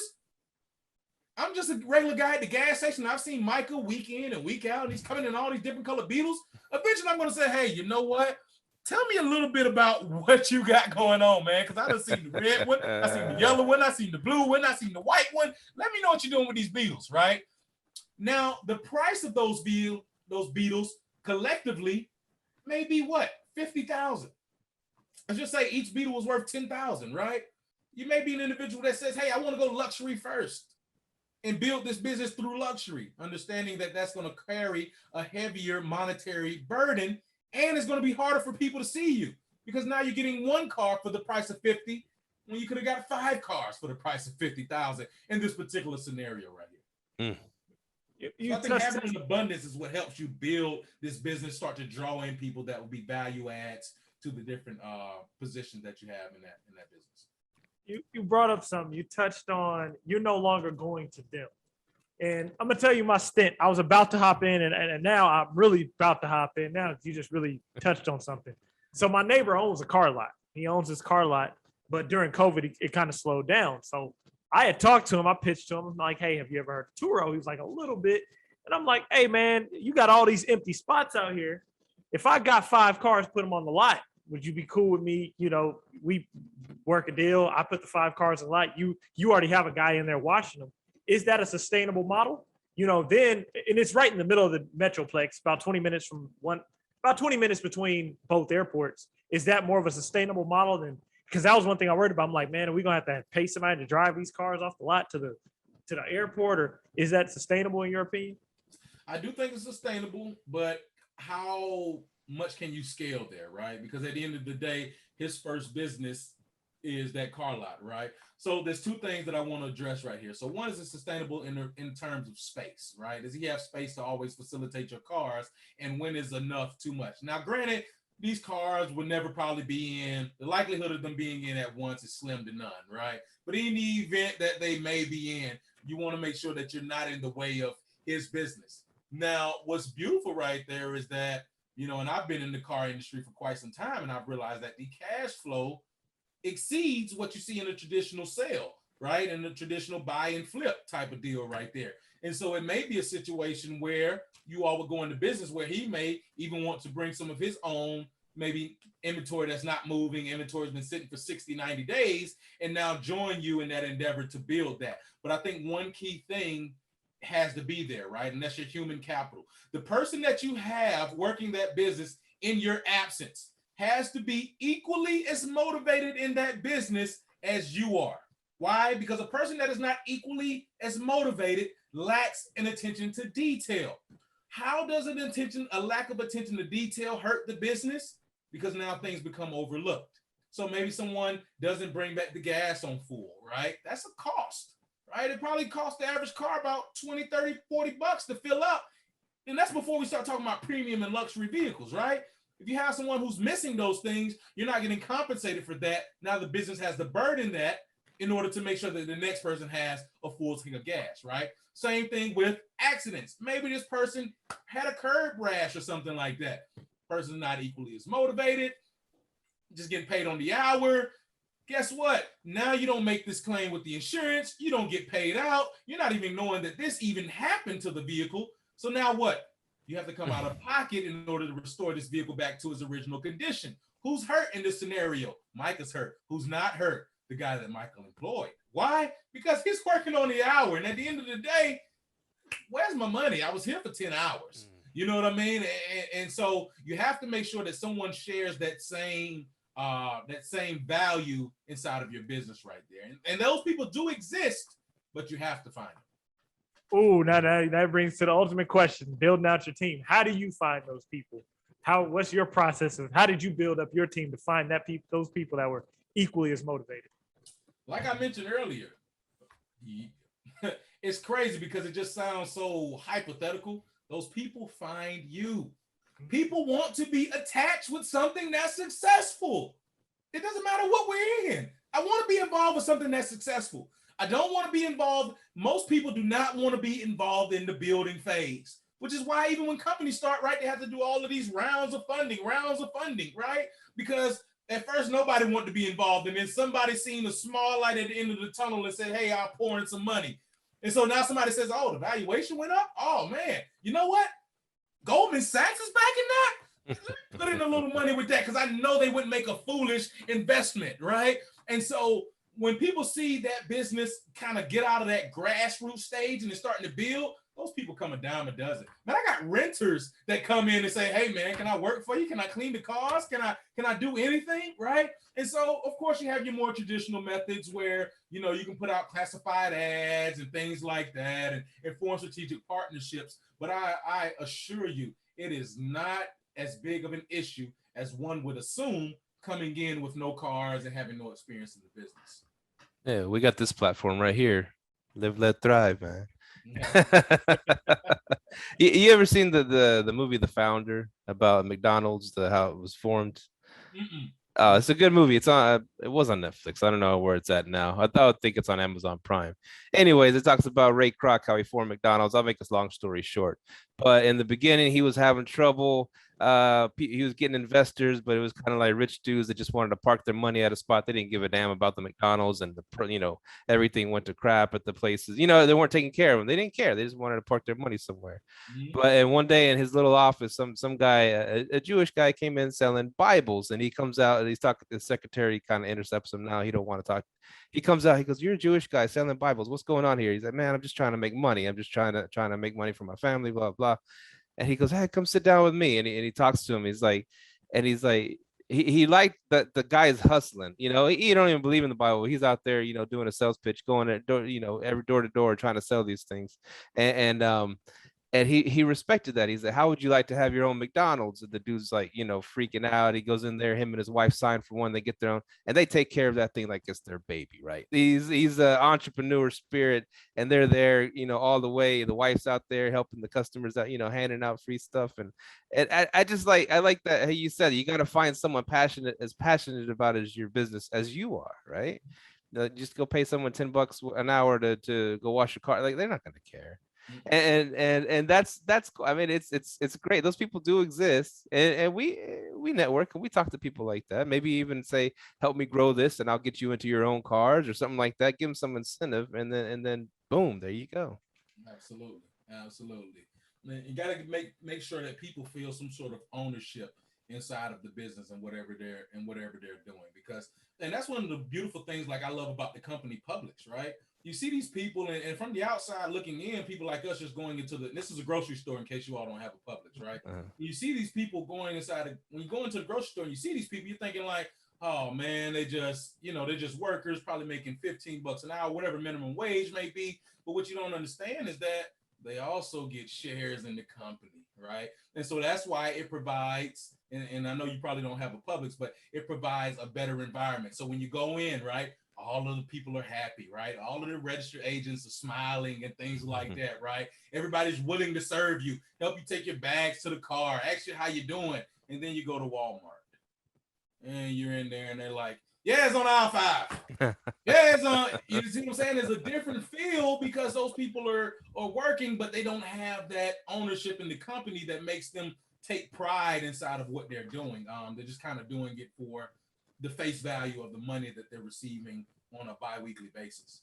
I'm just a regular guy at the gas station. I've seen Micah week in and week out, and he's coming in all these different colored Beetles. Eventually, I'm going to say, hey, you know what? Tell me a little bit about what you got going on, man, because I done seen the red one, I seen the yellow one, I seen the blue one, I seen the white one. Let me know what you're doing with these Beetles, right? Now, the price of those Beetles collectively may be what? $50,000. Let's just say each Beetle was worth $10,000, right? You may be an individual that says, hey, I want to go luxury first and build this business through luxury, understanding that that's going to carry a heavier monetary burden, and it's going to be harder for people to see you because now you're getting 1 car for the price of 50 when you could have got 5 cars for the price of 50,000 in this particular scenario right here. So I think having an abundance is what helps you build this business, start to draw in people that will be value adds to the different positions that you have in that business. You brought up something. You touched on you're no longer going to them. And I'm gonna tell you my stint. I was about to hop in, and now I'm really about to hop in. Now you just really touched on something. So my neighbor owns a car lot. He owns his car lot, but during COVID, it kind of slowed down. So I had talked to him. I pitched to him. I'm like, hey, have you ever heard of Turo? He was like, a little bit. And I'm like, hey, man, you got all these empty spots out here. If I got 5 cars, put them on the lot, would you be cool with me? You know, we work a deal. I put the 5 cars in the lot. You already have a guy in there watching them. Is that a sustainable model? You know, then, and it's right in the middle of the Metroplex, about 20 minutes between both airports. Is that more of a sustainable model than, because that was one thing I worried about. I'm like, man, are we going to have to pay somebody to drive these cars off the lot to the airport, or is that sustainable in your opinion? I do think it's sustainable, but how much can you scale there, right? Because at the end of the day, his first business is that car lot, right? So there's 2 things that I want to address right here. So one is it's sustainable in terms of space, right? Does he have space to always facilitate your cars? And when is enough too much? Now, granted, these cars would never probably be in, the likelihood of them being in at once is slim to none, right? But in the event that they may be in, you want to make sure that you're not in the way of his business. Now, what's beautiful right there is that, you know, and I've been in the car industry for quite some time, and I've realized that the cash flow exceeds what you see in a traditional sale, right? In a traditional buy and flip type of deal right there. And so it may be a situation where you all would go into business where he may even want to bring some of his own, maybe inventory that's not moving, inventory has been sitting for 60, 90 days, and now join you in that endeavor to build that. But I think one key thing has to be there, right? And that's your human capital. The person that you have working that business in your absence has to be equally as motivated in that business as you are. Why? Because a person that is not equally as motivated lacks an attention to detail. How does a lack of attention to detail hurt the business? Because now things become overlooked. So maybe someone doesn't bring back the gas on full, right? That's a cost, right? It probably costs the average car about 20, 30, 40 bucks to fill up. And that's before we start talking about premium and luxury vehicles, right? If you have someone who's missing those things, you're not getting compensated for that. Now the business has to burden that in order to make sure that the next person has a full tank of gas, right? Same thing with accidents. Maybe this person had a curb rash or something like that. Person's not equally as motivated, just getting paid on the hour. Guess what? Now you don't make this claim with the insurance. You don't get paid out. You're not even knowing that this even happened to the vehicle. So now what? You have to come out of pocket in order to restore this vehicle back to its original condition. Who's hurt in this scenario? Mike is hurt. Who's not hurt? The guy that Michael employed. Why? Because he's working on the hour. And at the end of the day, where's my money? I was here for 10 hours. You know what I mean? And so you have to make sure that someone shares that same value inside of your business right there. And those people do exist, but you have to find them. Oh, now that brings to the ultimate question: building out your team. How do you find those people? What's your process of how did you build up your team to find those people that were equally as motivated? Like I mentioned earlier, it's crazy because it just sounds so hypothetical. Those people find you. People want to be attached with something that's successful. It doesn't matter what we're in. I want to be involved with something that's successful. I don't want to be involved. Most people do not want to be involved in the building phase, which is why even when companies start, right, they have to do all of these rounds of funding, right? Because at first nobody wanted to be involved, and then somebody seen a small light at the end of the tunnel and said, hey, I'll pour in some money. And so now somebody says, oh, the valuation went up? Oh, man, you know what? Goldman Sachs is backing that? Put in a little money with that because I know they wouldn't make a foolish investment, right? And so when people see that business kind of get out of that grassroots stage and it's starting to build, those people come a dime a dozen. Man, I got renters that come in and say, hey, man, can I work for you? Can I clean the cars? Can I do anything, right? And so, of course, you have your more traditional methods where, you know, you can put out classified ads and things like that and form strategic partnerships. But I assure you, it is not as big of an issue as one would assume coming in with no cars and having no experience in the business. Yeah, we got this platform right here. Live, let thrive, man. You ever seen the movie The Founder about McDonald's, how it was formed? It's a good movie. It was on Netflix. I don't know where it's at now. I think it's on Amazon Prime. Anyways, it talks about Ray Kroc, how he formed McDonald's. I'll make this long story short. But in the beginning, he was having trouble. He was getting investors, but it was kind of like rich dudes that just wanted to park their money at a spot. They didn't give a damn about the McDonald's, and everything went to crap at the places. They weren't taking care of them. They didn't care. They just wanted to park their money somewhere. And one day in his little office, some guy, a Jewish guy, came in selling Bibles, and he comes out and he's talking. The secretary kind of intercepts him. Now he don't want to talk. He comes out. He goes, "You're a Jewish guy selling Bibles. What's going on here?" He's like, "Man, I'm just trying to make money. I'm just trying to make money for my family. Blah blah." And he goes, "Hey, come sit down with me." And he talks to him. He's like, he liked that the guy is hustling. He don't even believe in the Bible. He's out there, doing a sales pitch, going at door, every door to door, trying to sell these things. And he respected that. He's like, "How would you like to have your own McDonald's?" And the dude's like, freaking out. He goes in there, him and his wife sign for one. They get their own, and they take care of that thing like it's their baby, right? He's an entrepreneur spirit, and they're there, all the way. The wife's out there helping the customers out, handing out free stuff. And I just like that. Hey, you said you got to find someone passionate about as your business as you are, right? Just go pay someone $10 an hour to go wash your car. Like, they're not going to care. And that's I mean, it's great. Those people do exist, and we network and we talk to people like that. Maybe even say, "Help me grow this, and I'll get you into your own cars," or something like that. Give them some incentive, and then boom, there you go. Absolutely. You got to make sure that people feel some sort of ownership inside of the business and whatever they're doing, because that's one of the beautiful things, like, I love about the company Publix, right? You see these people, and from the outside looking in, people like us just going into this is a grocery store in case you all don't have a Publix, right? You see these people going inside when you go into the grocery store and you see these people, you're thinking like, oh man, they're just workers, probably making $15 an hour, whatever minimum wage may be. But what you don't understand is that they also get shares in the company, right? And so that's why it provides, and I know you probably don't have a Publix, but it provides a better environment. So when you go in, right, all of the people are happy, right? All of the registered agents are smiling and things like that, right? Everybody's willing to serve you, help you take your bags to the car, ask you how you doing. And then you go to Walmart and you're in there and they're like, yeah, it's on aisle 5. Yeah, it's on, you see what I'm saying? There's a different feel because those people are working, but they don't have that ownership in the company that makes them take pride inside of what they're doing. They're just kind of doing it for the face value of the money that they're receiving on a bi-weekly basis.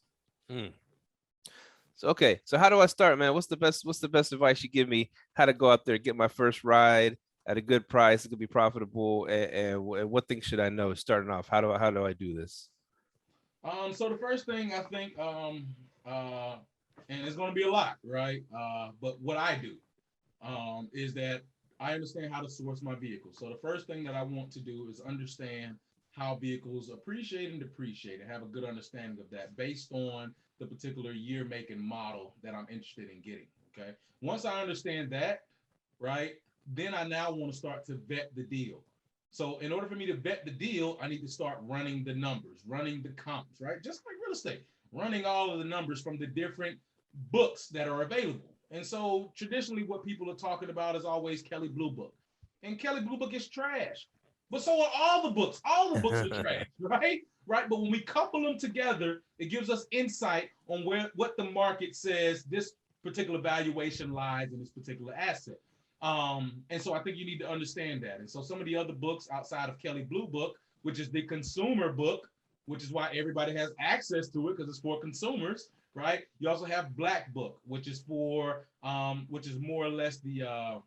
So how do I start, man? What's the best advice you give me? How to go out there, get my first ride at a good price? It could be profitable, and what things should I know starting off? How do I do this? So the first thing I think, and it's going to be a lot, right? But what I do is that I understand how to source my vehicle. So the first thing that I want to do is understand how vehicles appreciate and depreciate, and have a good understanding of that based on the particular year, make, and model that I'm interested in getting. Okay. Once I understand that, right, then I now want to start to vet the deal. So in order for me to vet the deal, I need to start running the numbers, running the comps, right? Just like real estate, running all of the numbers from the different books that are available. And so traditionally what people are talking about is always Kelley Blue Book. and Kelly Blue Book is trash. But so are all the books. All the books are trash, right? Right. But when we couple them together, it gives us insight on what the market says this particular valuation lies in this particular asset. And so I think you need to understand that. And so some of the other books outside of Kelly Blue Book, which is the consumer book, which is why everybody has access to it because it's for consumers, right? You also have Black Book, which is for which is more or less the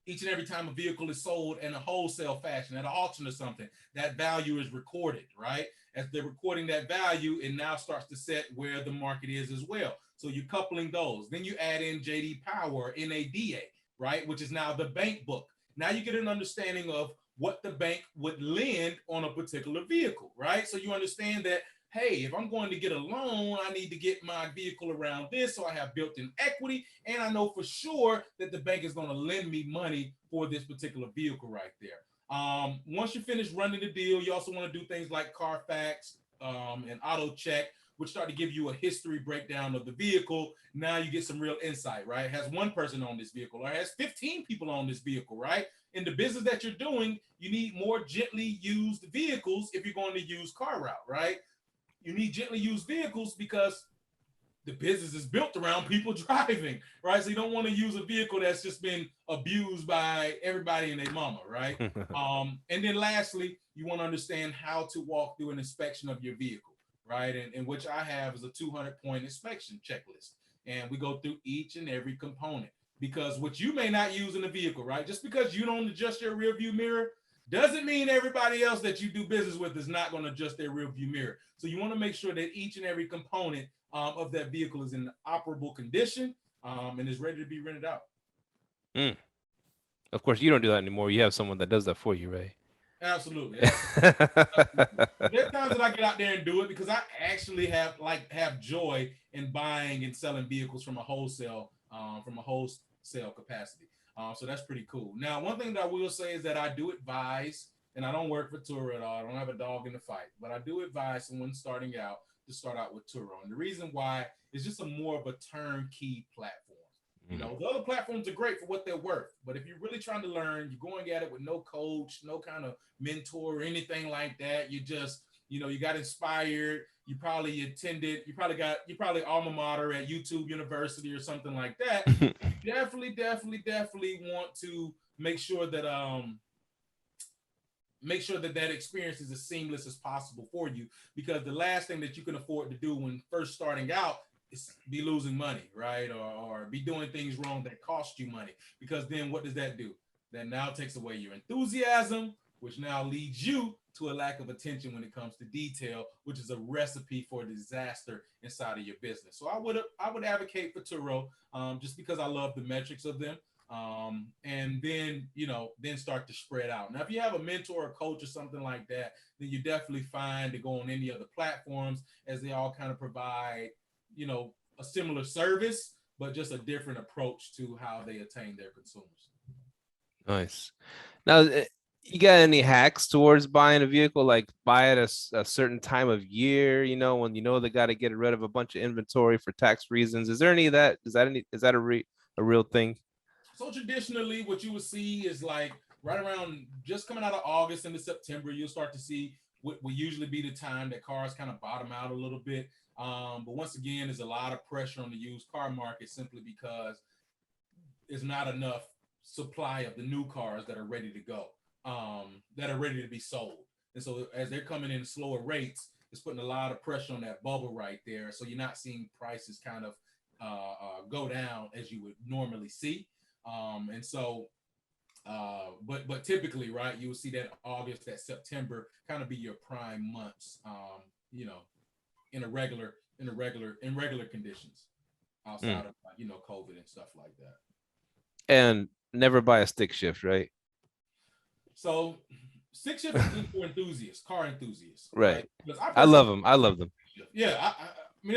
each and every time a vehicle is sold in a wholesale fashion at an auction or something, that value is recorded, right? As they're recording that value, it now starts to set where the market is as well. So you're coupling those. Then you add in JD Power, NADA, right? Which is now the bank book. Now you get an understanding of what the bank would lend on a particular vehicle, right? So you understand that, hey, if I'm going to get a loan, I need to get my vehicle around this, so I have built-in equity, and I know for sure that the bank is going to lend me money for this particular vehicle right there. Once you finish running the deal, you also want to do things like Carfax and Auto Check, which start to give you a history breakdown of the vehicle. Now you get some real insight, right? It has one person on this vehicle, or it has 15 people on this vehicle, right? In the business that you're doing, you need more gently used vehicles if you're going to use car route, right? You need gently used vehicles because the business is built around people driving, right? So you don't want to use a vehicle that's just been abused by everybody and their mama, right? And then lastly, you want to understand how to walk through an inspection of your vehicle, right? And which I have is a 200-point inspection checklist. And we go through each and every component because what you may not use in the vehicle, right? Just because you don't adjust your rear view mirror doesn't mean everybody else that you do business with is not going to adjust their rear view mirror. So you want to make sure that each and every component of that vehicle is in operable condition and is ready to be rented out. Of course, you don't do that anymore. You have someone that does that for you, right? Absolutely. There's times that I get out there and do it because I actually have joy in buying and selling vehicles from a wholesale capacity. So that's pretty cool. Now, one thing that I will say is that I do advise, and I don't work for Turo at all. I don't have a dog in the fight, but I do advise someone starting out to start out with Turo. And the reason why is just more of a turnkey platform. You know, the other platforms are great for what they're worth, but if you're really trying to learn, you're going at it with no coach, no kind of mentor or anything like that. You just, you got inspired. You probably attended. You probably alma mater at YouTube University or something like that. definitely want to make sure that that experience is as seamless as possible for you, because the last thing that you can afford to do when first starting out is be losing money, right? Or be doing things wrong that cost you money, because then what does that do? That now takes away your enthusiasm, which now leads you to a lack of attention when it comes to detail, which is a recipe for disaster inside of your business. So I would advocate for Turo just because I love the metrics of them. And then, then start to spread out. Now, if you have a mentor or coach or something like that, then you're definitely fine to go on any other platforms, as they all kind of provide, a similar service, but just a different approach to how they attain their consumers. Nice. Now, you got any hacks towards buying a vehicle, like buy at a certain time of year, when they got to get rid of a bunch of inventory for tax reasons? Is there any of that? Is that a real thing? So traditionally, what you would see is like right around just coming out of August into September, you'll start to see what will usually be the time that cars kind of bottom out a little bit. But once again, there's a lot of pressure on the used car market simply because there's not enough supply of the new cars that are ready to go, that are ready to be sold. And so as they're coming in slower rates, it's putting a lot of pressure on that bubble right there. So you're not seeing prices kind of go down as you would normally see. But typically, right, you will see that August, that September kind of be your prime months, in regular conditions outside of COVID and stuff like that. And never buy a stick shift, right? So stick shift is good for enthusiasts, car enthusiasts, right? I love them. Yeah, I mean,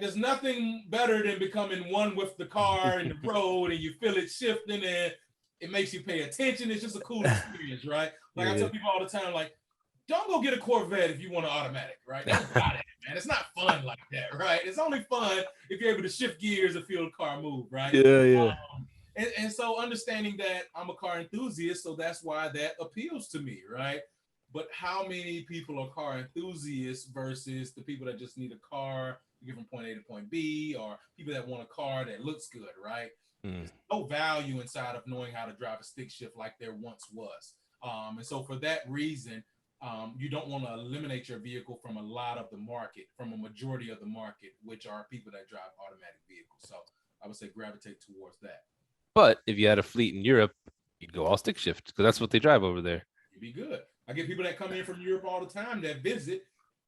there's nothing better than becoming one with the car and the road, and you feel it shifting, and it makes you pay attention. It's just a cool experience, right? I tell people all the time, don't go get a Corvette if you want an automatic, right? Don't buy that, man. It's not fun like that, right? It's only fun if you're able to shift gears and feel the car move, right? Yeah. And so understanding that I'm a car enthusiast, so that's why that appeals to me, right? But how many people are car enthusiasts versus the people that just need a car to get from point A to point B, or people that want a car that looks good, right? There's no value inside of knowing how to drive a stick shift like there once was. And so for that reason, you don't want to eliminate your vehicle from a lot of the market, from a majority of the market, which are people that drive automatic vehicles. So I would say gravitate towards that. But if you had a fleet in Europe, you'd go all stick shift because that's what they drive over there. You'd be good. I get people that come in from Europe all the time that visit,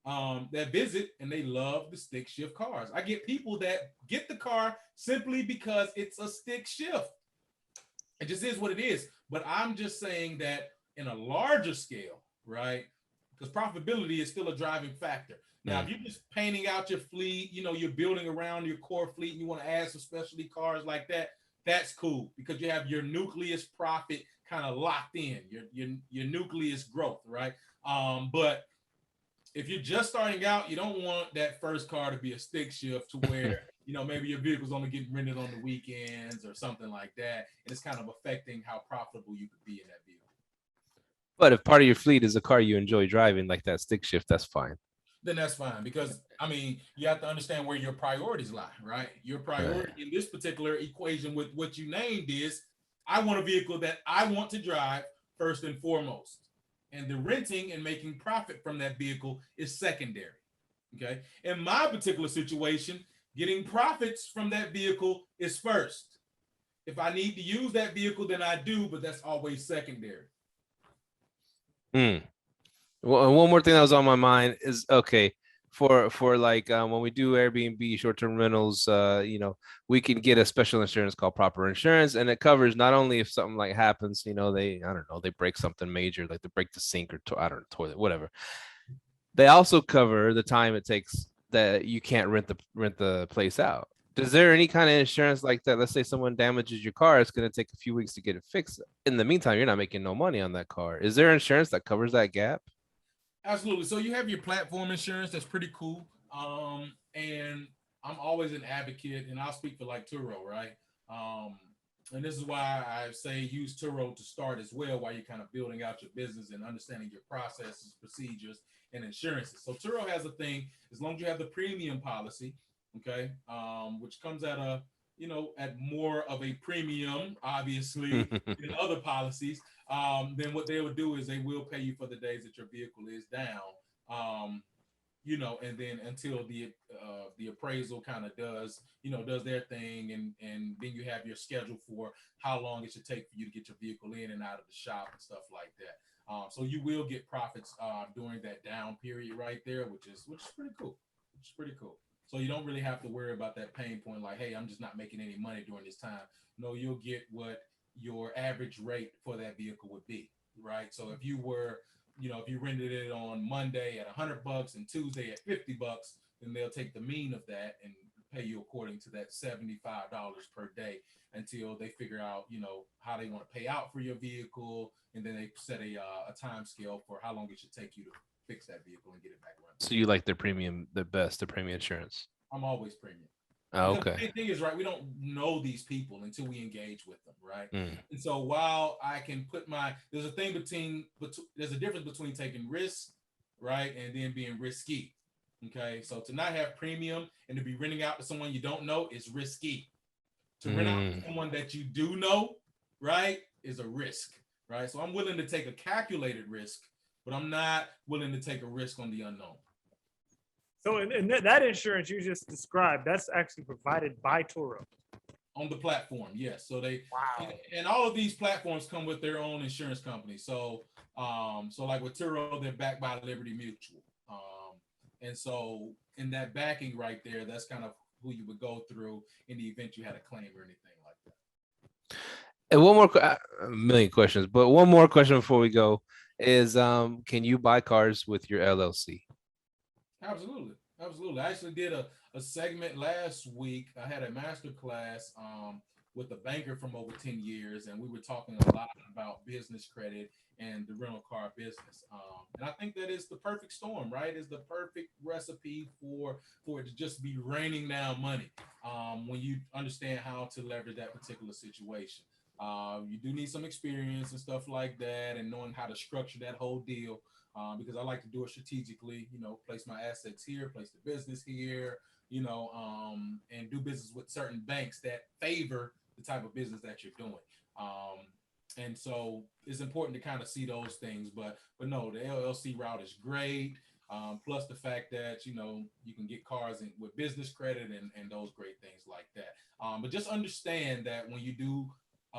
and they love the stick shift cars. I get people that get the car simply because it's a stick shift. It just is what it is. But I'm just saying that in a larger scale, right? Because profitability is still a driving factor. Now, if you're just painting out your fleet, you're building around your core fleet and you want to add some specialty cars like that, that's cool because you have your nucleus profit kind of locked in, your nucleus growth, right? But if you're just starting out, you don't want that first car to be a stick shift to where, maybe your vehicle's only getting rented on the weekends or something like that. And it's kind of affecting how profitable you could be in that vehicle. But if part of your fleet is a car you enjoy driving, like that stick shift, that's fine. Then that's fine because, you have to understand where your priorities lie, right? Your priority in this particular equation with what you named is, I want a vehicle that I want to drive first and foremost. And the renting and making profit from that vehicle is secondary, okay? In my particular situation, getting profits from that vehicle is first. If I need to use that vehicle, then I do, but that's always secondary. Well, one more thing that was on my mind is for like when we do Airbnb short-term rentals, we can get a special insurance called proper insurance, and it covers not only if something like happens, they break something major, like they break the sink or toilet, whatever. They also cover the time it takes that you can't rent the place out. Is there any kind of insurance like that? Let's say someone damages your car, it's going to take a few weeks to get it fixed. In the meantime, you're not making no money on that car. Is there insurance that covers that gap? Absolutely. So you have your platform insurance. That's pretty cool. And I'm always an advocate, and I'll speak for like Turo, right? And this is why I say use Turo to start as well while you're kind of building out your business and understanding your processes, procedures, and insurances. So Turo has a thing, as long as you have the premium policy, okay, which comes at at more of a premium, obviously, than other policies, then what they would do is they will pay you for the days that your vehicle is down, and then until the appraisal kind of does their thing, and then you have your schedule for how long it should take for you to get your vehicle in and out of the shop and stuff like that. So you will get profits during that down period right there, which is pretty cool. So you don't really have to worry about that pain point, like, hey, I'm just not making any money during this time. No, you'll get what your average rate for that vehicle would be, right? So if you were, if you rented it on Monday at $100 and Tuesday at $50, then they'll take the mean of that and pay you according to that $75 per day until they figure out, how they want to pay out for your vehicle, and then they set a time scale for how long it should take you to fix that vehicle and get it back running. So you like the premium insurance? I'm always premium. Oh, okay. The thing is, right, we don't know these people until we engage with them, right? And so while I can put there's a difference between taking risks, right, and then being risky. Okay, so to not have premium and to be renting out to someone you don't know is risky. To rent out to someone that you do know, right, is a risk, right? So I'm willing to take a calculated risk, but I'm not willing to take a risk on the unknown. So in that insurance you just described, that's actually provided by Turo. On the platform, yes. So and all of these platforms come with their own insurance company. So like with Turo, they're backed by Liberty Mutual. And so in that backing right there, that's kind of who you would go through in the event you had a claim or anything like that. And one more, a million questions, but one more question before we go is, can you buy cars with your LLC? Absolutely. I actually did a segment last week. I had a master class with a banker from over 10 years, and we were talking a lot about business credit and the rental car business. And I think that is the perfect storm, right? It's the perfect recipe for it to just be raining down money. when you understand how to leverage that particular situation. You do need some experience and stuff like that, and knowing how to structure that whole deal. Because I like to do it strategically, place my assets here, place the business here, and do business with certain banks that favor the type of business that you're doing. And so it's important to kind of see those things, but no, the LLC route is great. Plus the fact that, you can get cars with business credit and those great things like that. But just understand that when you do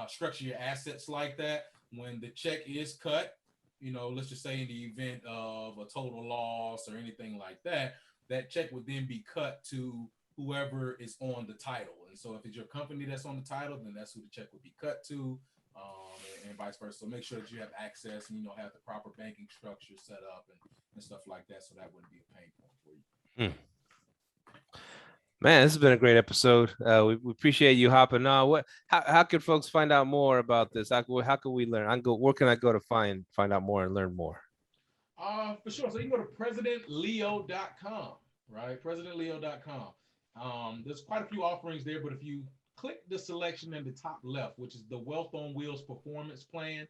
structure your assets like that, when the check is cut, let's just say in the event of a total loss or anything like that, that check would then be cut to whoever is on the title. And so if it's your company that's on the title, then that's who the check would be cut to, and vice versa. So make sure that you have access and, have the proper banking structure set up and stuff like that, so that wouldn't be a pain point for you. Man, this has been a great episode. We appreciate you hopping on. How can folks find out more about this? How can we learn? Where can I go to find out more and learn more? For sure. So you can go to presidentleo.com, right? presidentleo.com. There's quite a few offerings there, but if you click the selection in the top left, which is the Wealth on Wheels Performance Plan,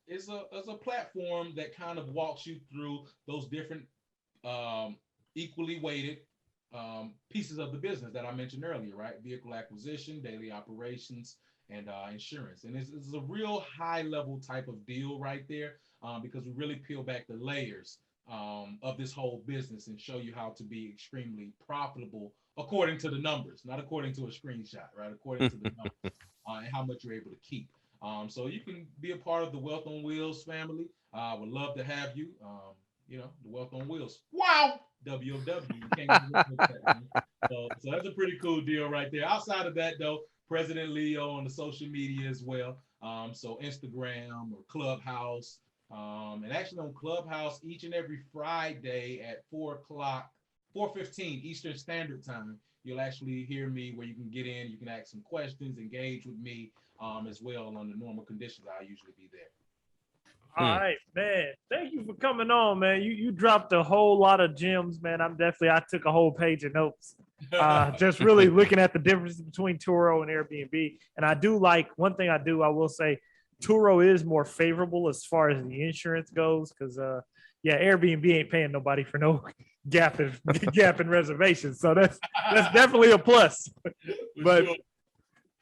is a platform that kind of walks you through those different equally weighted pieces of the business that I mentioned earlier, right? Vehicle acquisition, daily operations, and insurance. And it's a real high level type of deal right there, because we really peel back the layers of this whole business and show you how to be extremely profitable according to the numbers, not according to a screenshot, right? According to the numbers and how much you're able to keep. So you can be a part of the Wealth on Wheels family. Would love to have you. The Wealth on Wheels. Wow. WOW. You can't that, so that's a pretty cool deal right there. Outside of that, though, President Leo on the social media as well. So Instagram or Clubhouse. And actually on Clubhouse each and every Friday at 4:15 Eastern Standard Time, you'll actually hear me where you can get in, you can ask some questions, engage with me as well on the normal conditions. I usually be there. All right, man. Thank you for coming on, man. You dropped a whole lot of gems, man. I took a whole page of notes. Just really looking at the differences between Turo and Airbnb. And I do like one thing I will say, Turo is more favorable as far as the insurance goes, because Airbnb ain't paying nobody for no gap in reservations. So that's definitely a plus.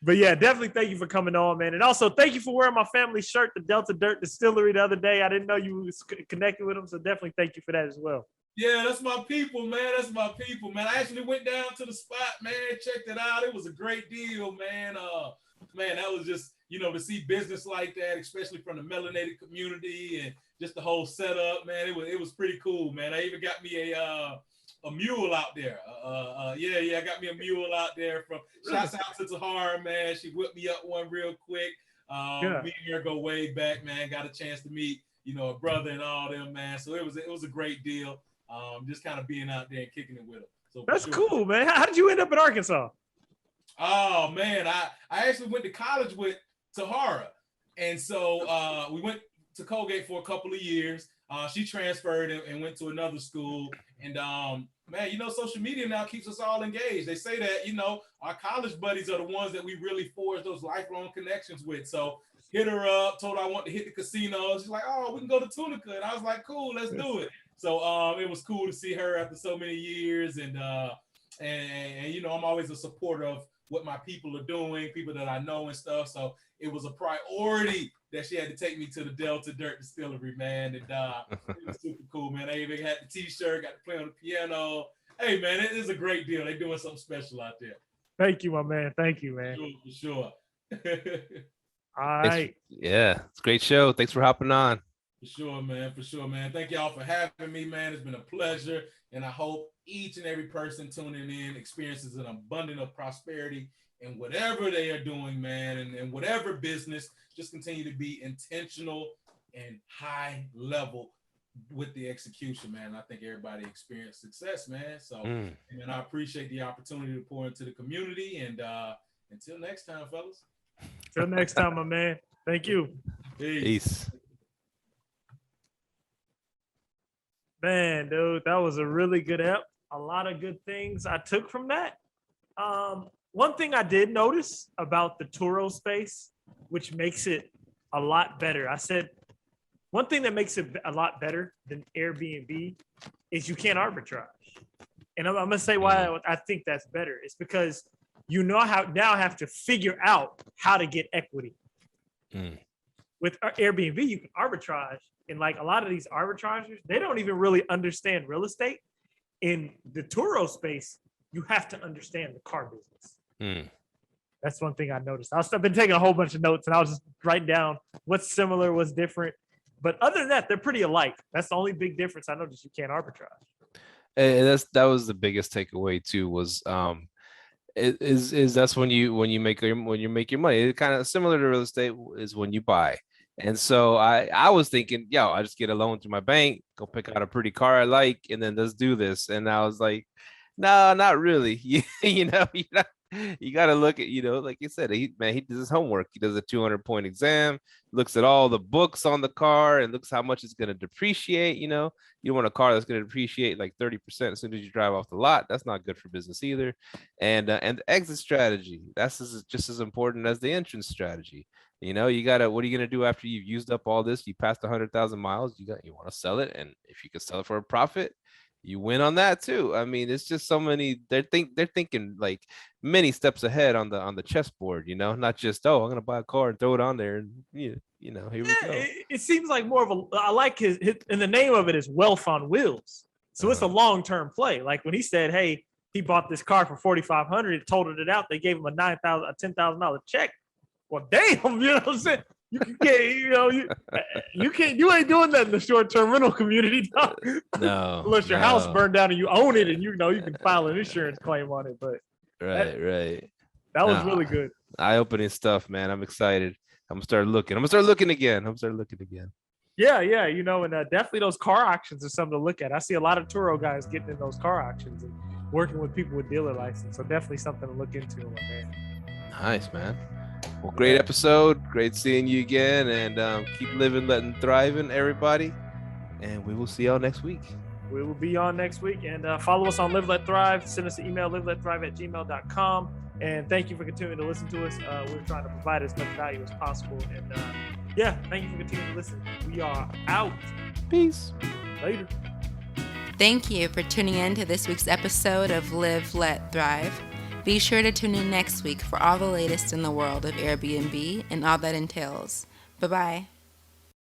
But yeah, definitely thank you for coming on, man. And also thank you for wearing my family shirt, the Delta Dirt Distillery, the other day. I didn't know you was connected with them, so definitely thank you for that as well. Yeah, that's my people, man. I actually went down to the spot, man, checked it out. It was a great deal, man. Man, that was just, to see business like that, especially from the melanated community and just the whole setup, man. It was pretty cool, man. I even got me a mule out there. I got me a mule out there from shouts out to Tahara, man. She whipped me up one real quick. Me and her go way back, man. Got a chance to meet, a brother and all them, man. So it was a great deal. Just kind of being out there and kicking it with them. So that's cool, man. How did you end up in Arkansas? Oh man, I actually went to college with Tahara. And so we went to Colgate for a couple of years. She transferred and went to another school. And man, social media now keeps us all engaged. They say that, our college buddies are the ones that we really forge those lifelong connections with. So hit her up, told her I want to hit the casino. She's like, oh, we can go to Tunica. And I was like, cool, let's do it. So it was cool to see her after so many years. And I'm always a supporter of what my people are doing, people that I know and stuff. So it was a priority that she had to take me to the Delta Dirt Distillery, man. And it was super cool, man. I even had the t-shirt, got to play on the piano. Hey, man, it is a great deal. They're doing something special out there. Thank you, my man. Thank you, man. For sure. All right. It's a great show. Thanks for hopping on. For sure, man. Thank y'all for having me, man. It's been a pleasure. And I hope each and every person tuning in experiences an abundance of prosperity in whatever they are doing, man. And whatever business, just continue to be intentional and high level with the execution, man. I think everybody experienced success, man. So, and I appreciate the opportunity to pour into the community. And until next time, fellas. Till next time, my man. Thank you. Peace. Man, dude, that was a really good ep. A lot of good things I took from that. one thing I did notice about the Turo space, which makes it a lot better. I said one thing that makes it a lot better than Airbnb is you can't arbitrage. And I'm gonna say why I think that's better. It's because you know how now have to figure out how to get equity. With Airbnb, you can arbitrage, and like a lot of these arbitragers, they don't even really understand real estate. In the Turo space, you have to understand the car business. That's one thing I noticed. I've been taking a whole bunch of notes, and I was just writing down what's similar, what's different. But other than that, they're pretty alike. That's the only big difference I noticed. You can't arbitrage. And that was the biggest takeaway too. Was is that's when you make your money. It's kind of similar to real estate is when you buy. And so I was thinking, I just get a loan through my bank, go pick out a pretty car I like, and then let's do this. And I was like, no, not really. You got to look at, like you said, he does his homework. He does a 200-point exam, looks at all the books on the car, and looks how much it's going to depreciate. You don't want a car that's going to depreciate like 30% as soon as you drive off the lot. That's not good for business either. And the exit strategy, that's just as important as the entrance strategy. You gotta, what are you gonna do after you've used up all this? You passed 100,000 miles. You want to sell it, and if you can sell it for a profit, you win on that too. I mean, it's just so many. They're thinking like many steps ahead on the chessboard. Not just I'm gonna buy a car and throw it on there, and here we go. It seems like more of a. I like his and the name of it is Wealth on Wheels. So it's a long-term play. Like when he said, "Hey, he bought this car for $4,500, totaled it out. They gave him a $10,000 check." Well, damn, you know what I'm saying? You ain't doing that in the short-term rental community, dog. No. Unless your house burned down and you own it, and you can file an insurance claim on it. But right. That was really good. Eye-opening stuff, man. I'm excited. I'm gonna start looking again. Yeah, and definitely those car auctions are something to look at. I see a lot of Turo guys getting in those car auctions and working with people with dealer license. So definitely something to look into, man. Nice, man. Well, great episode. Great seeing you again. And keep living, letting, thriving, everybody. And we will see y'all next week. We will be on next week. And follow us on Live Let Thrive. Send us an email, liveletthrive@gmail.com. And thank you for continuing to listen to us. We're trying to provide as much value as possible. And thank you for continuing to listen. We are out. Peace. Later. Thank you for tuning in to this week's episode of Live, Let, Thrive. Be sure to tune in next week for all the latest in the world of Airbnb and all that entails. Bye-bye.